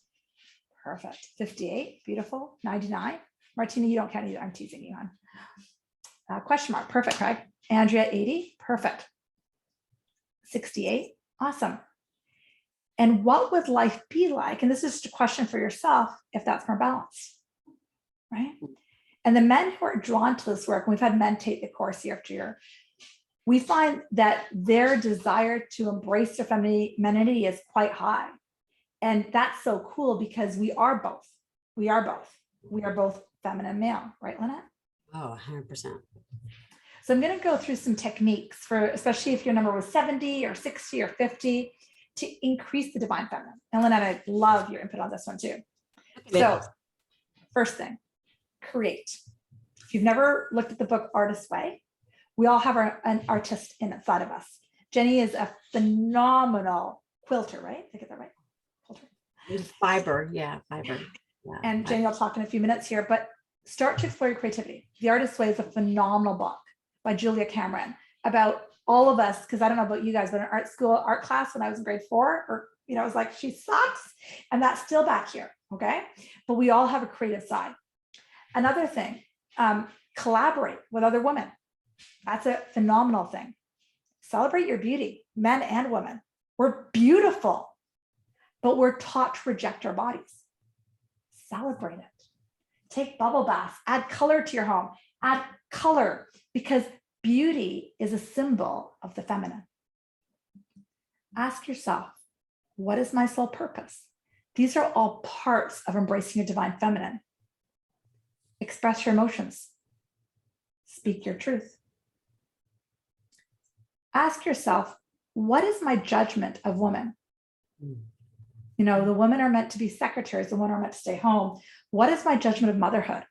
Perfect. 58. Beautiful. 99. Martina, you don't count either. I'm teasing you, hon. Question mark. Perfect, Craig. Andrea, 80. Perfect. 68. Awesome. And what would life be like? And this is just a question for yourself if that's more balanced, right? And the men who are drawn to this work, and we've had men take the course year after year, we find that their desire to embrace their femininity is quite high. And that's so cool because we are both. We are both. We are both feminine and male, right, Lynette? Oh, 100%. So I'm going to go through some techniques for, especially if your number was 70 or 60 or 50, to increase the divine feminine. And Lynette, I love your input on this one too. So first thing, create. If you've never looked at the book Artist's Way, we all have an artist inside of us. Jenny is a phenomenal quilter, right? Did I get that right? Quilter. Fiber, yeah, fiber. Yeah, and Jenny, I'll talk in a few minutes here, but start to explore your creativity. The Artist's Way is a phenomenal book by Julia Cameron about all of us, because I don't know about you guys, but in art school, art class, when I was in grade 4, or it was like, she sucks. And that's still back here, okay? But we all have a creative side. Another thing, collaborate with other women. That's a phenomenal thing. Celebrate your beauty, men and women. We're beautiful, but we're taught to reject our bodies. Celebrate it. Take bubble baths, add color to your home, add color, because beauty is a symbol of the feminine. Ask yourself, what is my soul purpose? These are all parts of embracing your divine feminine. Express your emotions. Speak your truth. Ask yourself, what is my judgment of women? The women are meant to be secretaries, the women are meant to stay home. What is my judgment of motherhood?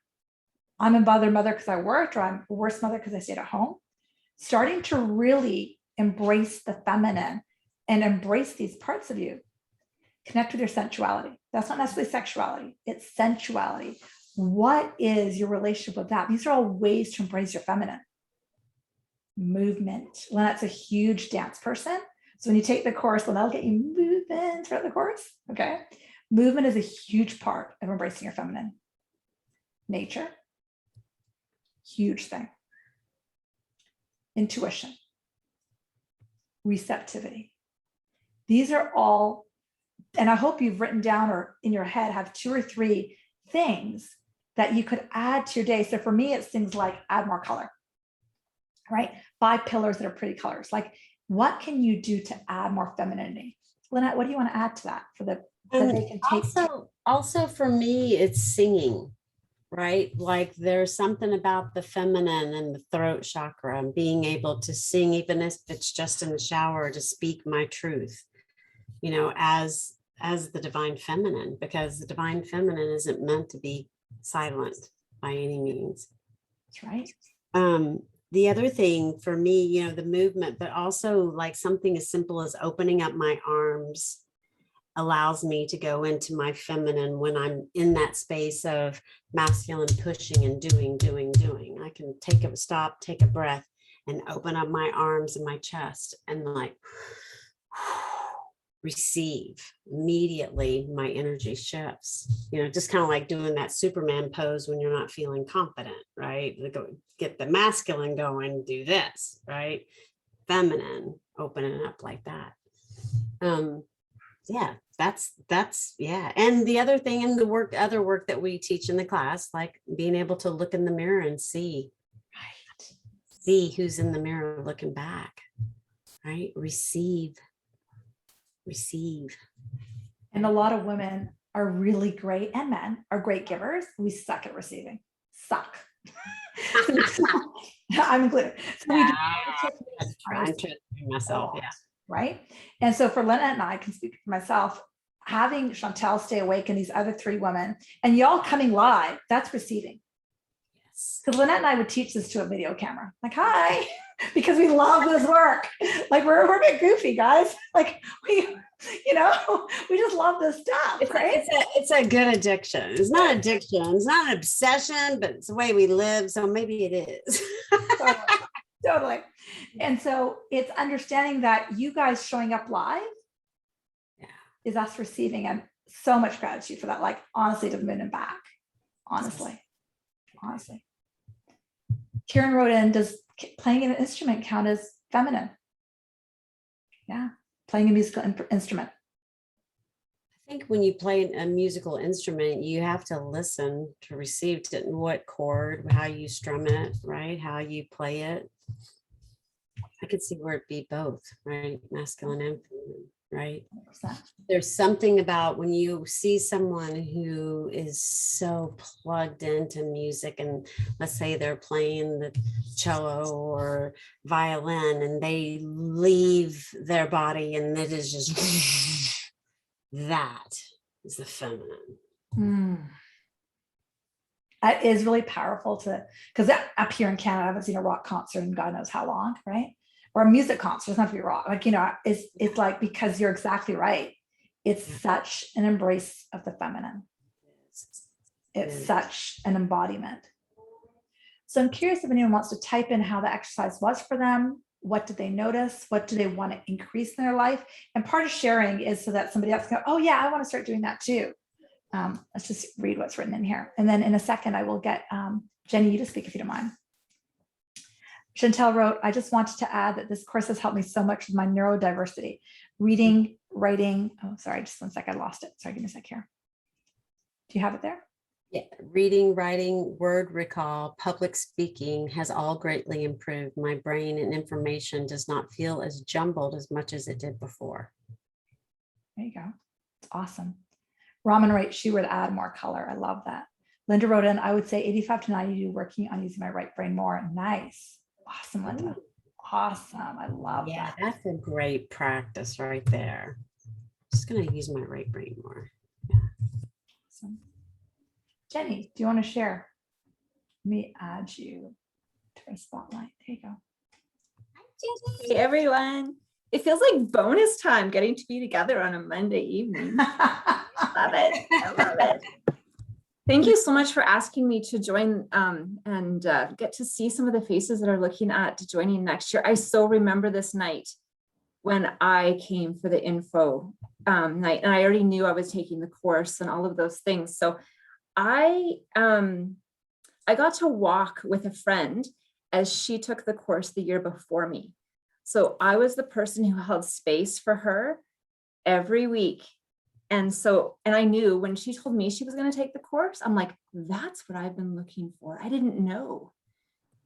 I'm a better mother because I worked, or I'm a worse mother because I stayed at home. Starting to really embrace the feminine and embrace these parts of you. Connect with your sensuality. That's not necessarily sexuality, it's sensuality. What is your relationship with that? These are all ways to embrace your feminine. Movement. Lynette's a huge dance person. So when you take the course, Lynette will get you moving throughout the course, okay? Movement is a huge part of embracing your feminine. Nature, huge thing. Intuition, receptivity. These are all, and I hope you've written down or in your head have 2 or 3 things that you could add to your day. So for me, it's things like add more color, right? Buy pillars that are pretty colors. Like, what can you do to add more femininity? Lynette, what do you want to add to that for that they can take? Also for me, it's singing, right? Like there's something about the feminine and the throat chakra and being able to sing, even if it's just in the shower, to speak my truth, as the divine feminine, because the divine feminine isn't meant to be silent by any means. That's right. The other thing for me, the movement, but also like something as simple as opening up my arms allows me to go into my feminine when I'm in that space of masculine pushing and doing. I can take a breath and open up my arms and my chest and like receive, immediately my energy shifts, just kind of like doing that Superman pose when you're not feeling confident, right? Get the masculine going, do this, right? Feminine, opening up like that. Yeah, that's yeah. And the other thing in the other work that we teach in the class, like being able to look in the mirror and see who's in the mirror looking back, right? Receive. And a lot of women are really great, and men are great givers. We suck at receiving. Suck. I'm included. So we I'm to myself, yeah. Right. And so for Lynette and I can speak for myself, having Chantel stay awake and these other 3 women and y'all coming live, that's receiving. Because Lynette and I would teach this to a video camera, like, hi, because we love this work. Like we're a bit goofy, guys. Like we just love this stuff. Right? It's a good addiction. It's not addiction. It's not an obsession, but it's the way we live. So maybe it is. Totally. And so it's understanding that you guys showing up live is us receiving, and so much gratitude for that. Like honestly, to the moon and back. Honestly. Karen wrote in, does playing an instrument count as feminine? Yeah, playing a musical instrument. I think when you play a musical instrument, you have to listen to receive what chord, how you strum it, right? How you play it. I could see where it'd be both, right? Masculine and feminine, right? 100%. There's something about when you see someone who is so plugged into music, and let's say they're playing the cello or violin and they leave their body and it is just that is the feminine. It is really powerful because up here in Canada, I haven't seen a rock concert in God knows how long, right? Or a music concert, doesn't have to be rock. Like, it's like, because you're exactly right. It's such an embrace of the feminine. It's such an embodiment. So I'm curious if anyone wants to type in how the exercise was for them. What did they notice? What do they want to increase in their life? And part of sharing is so that somebody else can go, oh yeah, I want to start doing that too. Let's just read what's written in here. And then in a second, I will get Jenny, you to speak if you don't mind. Chantel wrote, I just wanted to add that this course has helped me so much with my neurodiversity. Reading, writing, oh, sorry, just 1 second, I lost it. Sorry, give me a sec here. Do you have it there? Yeah, reading, writing, word recall, public speaking has all greatly improved. My brain and information does not feel as jumbled as much as it did before. There you go. It's awesome. Raman writes, she would add more color. I love that. Linda wrote in, I would say 85 to 90 working on using my right brain more. Nice. Awesome, Linda. Awesome. I love that. That's a great practice right there. Just going to use my right brain more. Yeah. Awesome. Jenny, do you want to share? Let me add you to our spotlight. There you go. Hey everyone. It feels like bonus time getting to be together on a Monday evening. Love it. I love it. Thank you so much for asking me to join and get to see some of the faces that are looking at joining next year. I so remember this night when I came for the info night, and I already knew I was taking the course and all of those things. So I got to walk with a friend as she took the course the year before me. So I was the person who held space for her every week. And I knew when she told me she was going to take the course, I'm like, that's what I've been looking for. I didn't know.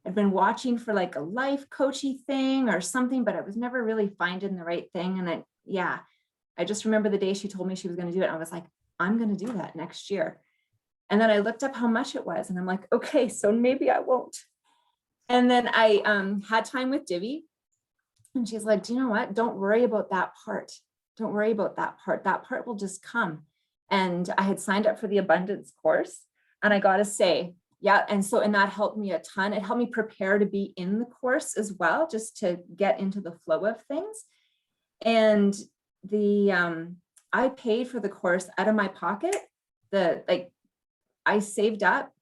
I'd been watching for like a life coachy thing or something, but I was never really finding the right thing. And I just remember the day she told me she was going to do it. I was like, I'm going to do that next year. And then I looked up how much it was and I'm like, okay, so maybe I won't. And then I had time with Divi and she's like, do you know what? Don't worry about that part. Don't worry about that part. That part will just come. And I had signed up for the abundance course and I got to say, yeah. And that helped me a ton. It helped me prepare to be in the course as well, just to get into the flow of things. And I paid for the course out of my pocket. I saved up,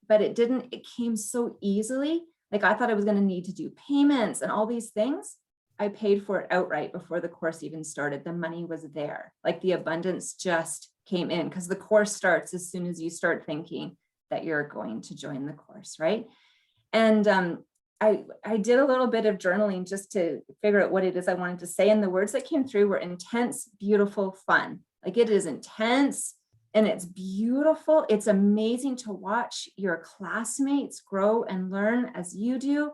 but it came so easily. Like I thought I was going to need to do payments and all these things. I paid for it outright before the course even started. The money was there. Like the abundance just came in, because the course starts as soon as you start thinking that you're going to join the course, right? And I did a little bit of journaling just to figure out what it is I wanted to say. And the words that came through were intense, beautiful, fun. Like it is intense and it's beautiful. It's amazing to watch your classmates grow and learn as you do.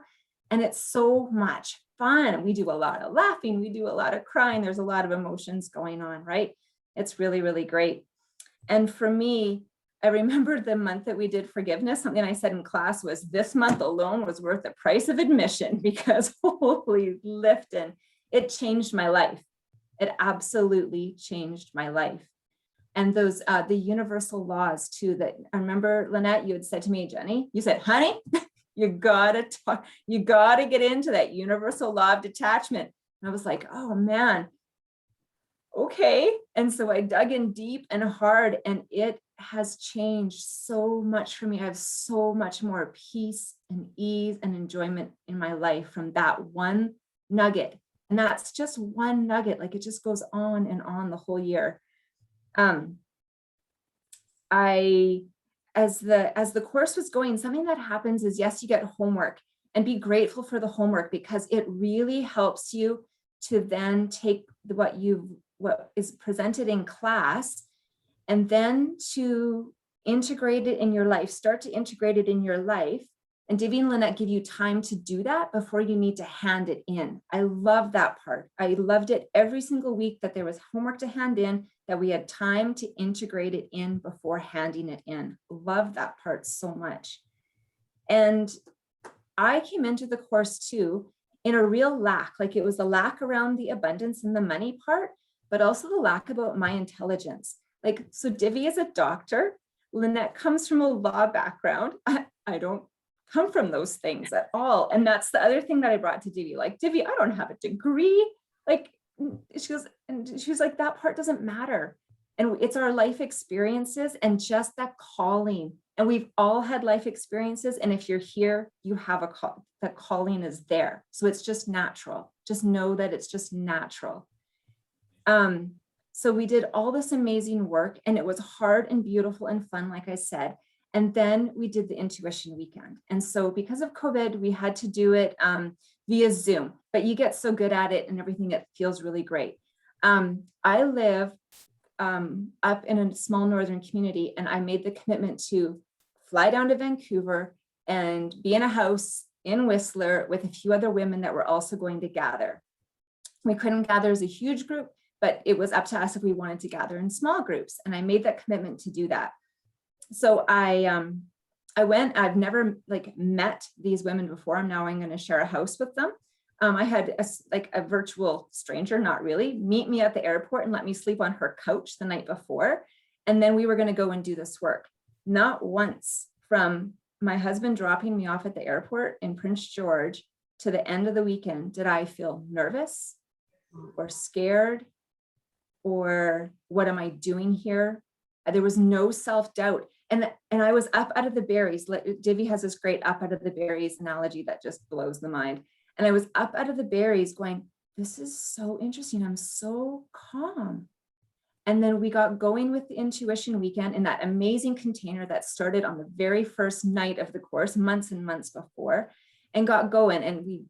And it's so much fun. We do a lot of laughing. We do a lot of crying. There's a lot of emotions going on, right? It's really, really great. And for me, I remember the month that we did forgiveness, something I said in class was, this month alone was worth the price of admission, because holy lifting, it changed my life. It absolutely changed my life. And those, the universal laws too, that I remember, Lynette, you had said to me, Jenny, you said, honey, you gotta get into that universal law of detachment. And I was like, oh man, okay. And so I dug in deep and hard, and it has changed so much for me. I have so much more peace and ease and enjoyment in my life from that one nugget. And that's just one nugget. Like it just goes on and on the whole year. As the course was going, something that happens is, yes, you get homework, and be grateful for the homework, because it really helps you to then take what is presented in class and then to integrate it in your life, start to integrate it in your life. And Divya and Lynette give you time to do that before you need to hand it in. I love that part. I loved it every single week that there was homework to hand in, that we had time to integrate it in before handing it in. Love that part so much. And I came into the course too in a real lack, like it was the lack around the abundance and the money part, but also the lack about my intelligence. Like, so Divya is a doctor. Lynette comes from a law background. I don't come from those things at all. And that's the other thing that I brought to Divya. Like, Divya, I don't have a degree. Like, she was like, that part doesn't matter. And it's our life experiences and just that calling. And we've all had life experiences. And if you're here, you have a call. That calling is there. So it's just natural. Just know that it's just natural. So we did all this amazing work, and it was hard and beautiful and fun, like I said. And then we did the intuition weekend. And so because of COVID, we had to do it via Zoom, but you get so good at it and everything, it feels really great. I live up in a small northern community, and I made the commitment to fly down to Vancouver and be in a house in Whistler with a few other women that were also going to gather. We couldn't gather as a huge group, but it was up to us if we wanted to gather in small groups. And I made that commitment to do that. So I went. I've never met these women before. I'm going to share a house with them. I had a virtual stranger, not really, meet me at the airport and let me sleep on her couch the night before. And then we were going to go and do this work. Not once from my husband dropping me off at the airport in Prince George to the end of the weekend did I feel nervous or scared or what am I doing here? There was no self-doubt. And I was up out of the berries. Divya has this great up out of the berries analogy that just blows the mind. And I was up out of the berries going, this is so interesting. I'm so calm. And then we got going with the intuition weekend in that amazing container that started on the very first night of the course, months and months before, and got going. And we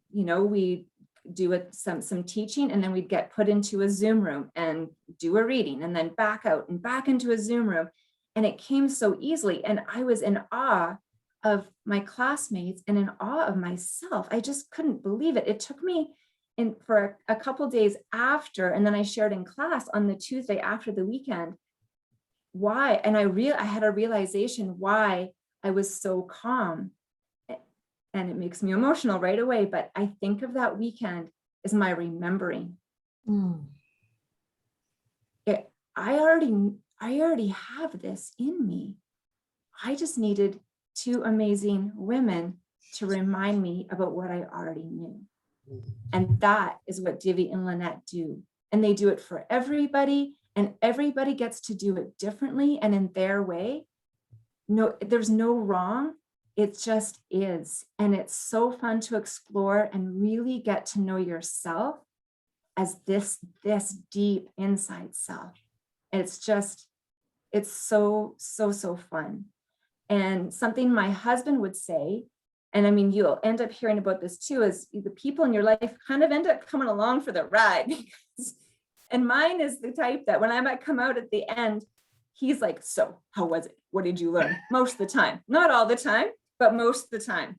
do some teaching, and then we'd get put into a Zoom room and do a reading, and then back out and back into a Zoom room. And it came so easily. And I was in awe of my classmates and in awe of myself. I just couldn't believe it. It took me for a couple of days after, and then I shared in class on the Tuesday after the weekend, why. And I had a realization why I was so calm. And it makes me emotional right away. But I think of that weekend as my remembering. I already have this in me. I just needed two amazing women to remind me about what I already knew. And that is what Divya and Lynette do. And they do it for everybody, and everybody gets to do it differently and in their way. No, there's no wrong. It just is. And it's so fun to explore and really get to know yourself as this deep inside self. And it's so fun. And something my husband would say, and I mean, you'll end up hearing about this too, is the people in your life kind of end up coming along for the ride. And mine is the type that when I might come out at the end, he's like, so how was it? What did you learn? Most of the time, not all the time, but most of the time.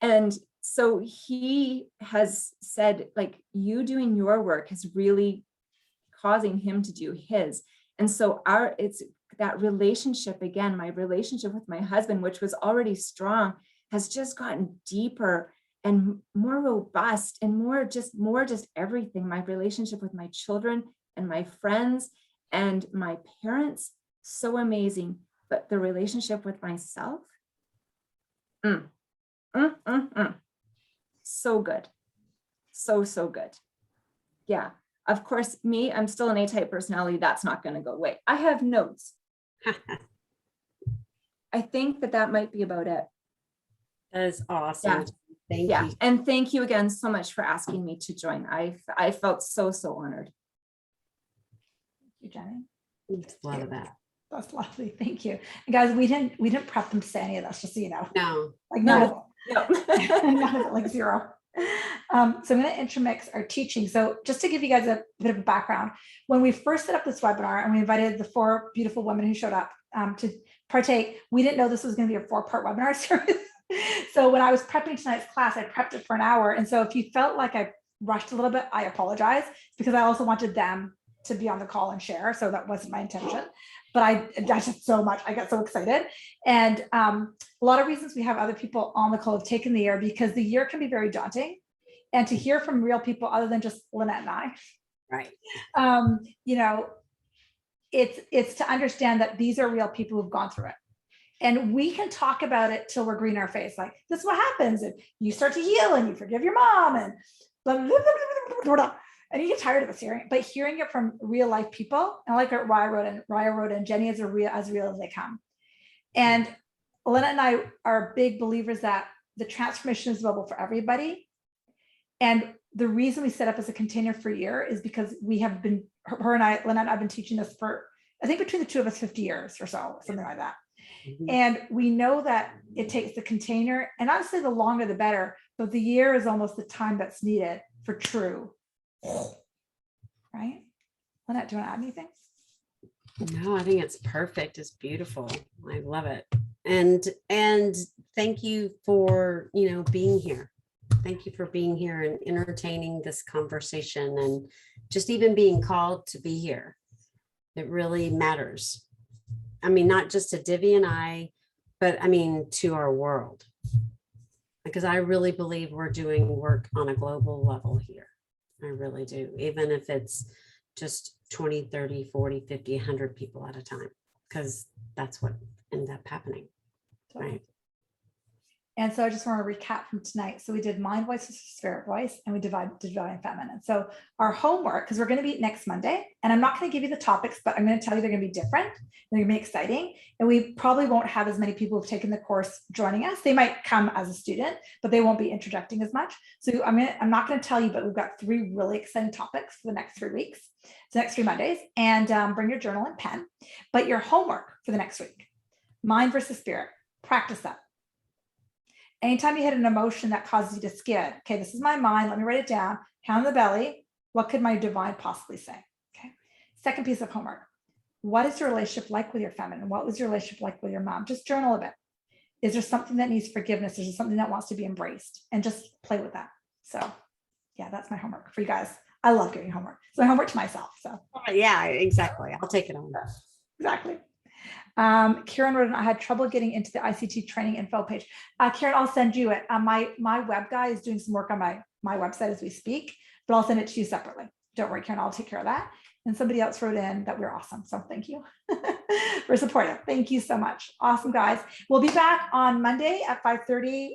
And so he has said, like, you doing your work is really causing him to do his. And so it's that relationship, again, my relationship with my husband, which was already strong, has just gotten deeper and more robust and more just everything. My relationship with my children and my friends and my parents, so amazing. But the relationship with myself, so good. So good. Yeah. Of course, me, I'm still an A-type personality. That's not going to go away. I have notes. I think that might be about it. That is awesome. Yeah. Thank Yeah. you. And thank you again so much for asking me to join. I felt so honored. Thank you, Jenny. It's a lot of that. That's lovely. Thank you. And guys, we didn't prep them to say any of this, just so you know. No. Like No. none of it, like zero. So I'm going to intermix our teaching. So just to give you guys a bit of a background, when we first set up this webinar and we invited the 4 beautiful women who showed up to partake, we didn't know this was going to be a 4-part webinar series. So when I was prepping tonight's class, I prepped it for an hour. And so if you felt like I rushed a little bit, I apologize, because I also wanted them to be on the call and share. So that wasn't my intention, but I just so much, I got so excited. And a lot of reasons we have other people on the call have taken the year, because the year can be very daunting, and to hear from real people other than just Lynette and I, Right. you know, it's to understand that these are real people who've gone through it. And we can talk about it till we're green in our face. Like, this is what happens. And you start to heal and you forgive your mom and blah, blah, blah, blah, blah. And you get tired of us hearing, but hearing it from real life people, and like what Raya wrote, and Jenny is as real as they come. And Lynette and I are big believers that the transformation is available for everybody. And the reason we set up as a container for a year is because we have been, her and I, Lynette and I have been teaching this for, I think between the two of us, 50 years or so, something like that. Mhm. And we know that it takes the container, and honestly, the longer the better, but the year is almost the time that's needed for true. Right? Lynette, do you want to add anything? No, I think it's perfect. It's beautiful. I love it. And thank you for, being here. Thank you for being here and entertaining this conversation, and just even being called to be here. It really matters. I mean, not just to Divi and I, but I mean, to our world, because I really believe we're doing work on a global level here. I really do. Even if it's just 20, 30, 40, 50, 100 people at a time, because that's what ends up happening. Right. And so I just want to recap from tonight. So we did mind voice versus spirit voice, and we divided divine feminine. So our homework, because we're going to meet next Monday, and I'm not going to give you the topics, but I'm going to tell you they're going to be different. They're going to be exciting. And we probably won't have as many people who've taken the course joining us. They might come as a student, but they won't be interjecting as much. So I'm not going to tell you, but we've got 3 really exciting topics for the next 3 weeks, the next 3 Mondays, and bring your journal and pen. But your homework for the next week, mind versus spirit, practice that. Anytime you hit an emotion that causes you to skid, okay, this is my mind, let me write it down, hand on the belly, what could my divine possibly say? Okay. Second piece of homework. What is your relationship like with your feminine? What was your relationship like with your mom? Just journal a bit. Is there something that needs forgiveness? Is there something that wants to be embraced? And just play with that. So yeah, that's my homework for you guys. I love giving homework. It's my homework to myself. So Yeah, exactly. I'll take it on. Exactly. Karen wrote, I had trouble getting into the ICT training info page. Karen, I'll send you it. My web guy is doing some work on my website as we speak, but I'll send it to you separately. Don't worry, Karen, I'll take care of that. And somebody else wrote in that we're awesome. So thank you for supporting. Thank you so much. Awesome, guys. We'll be back on Monday at 5:30.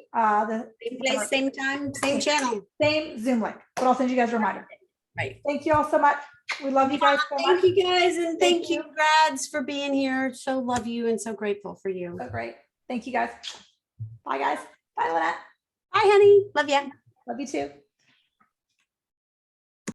Same place, same time, same channel. Same Zoom link, but I'll send you guys a reminder. Right. Thank you all so much. We love you guys so much. Thank you guys, and thank Thank you, grads, for being here. So love you and so grateful for you. So great. Thank you guys. Bye, guys. Bye, Lynette. Bye, honey. Love ya. Love you too.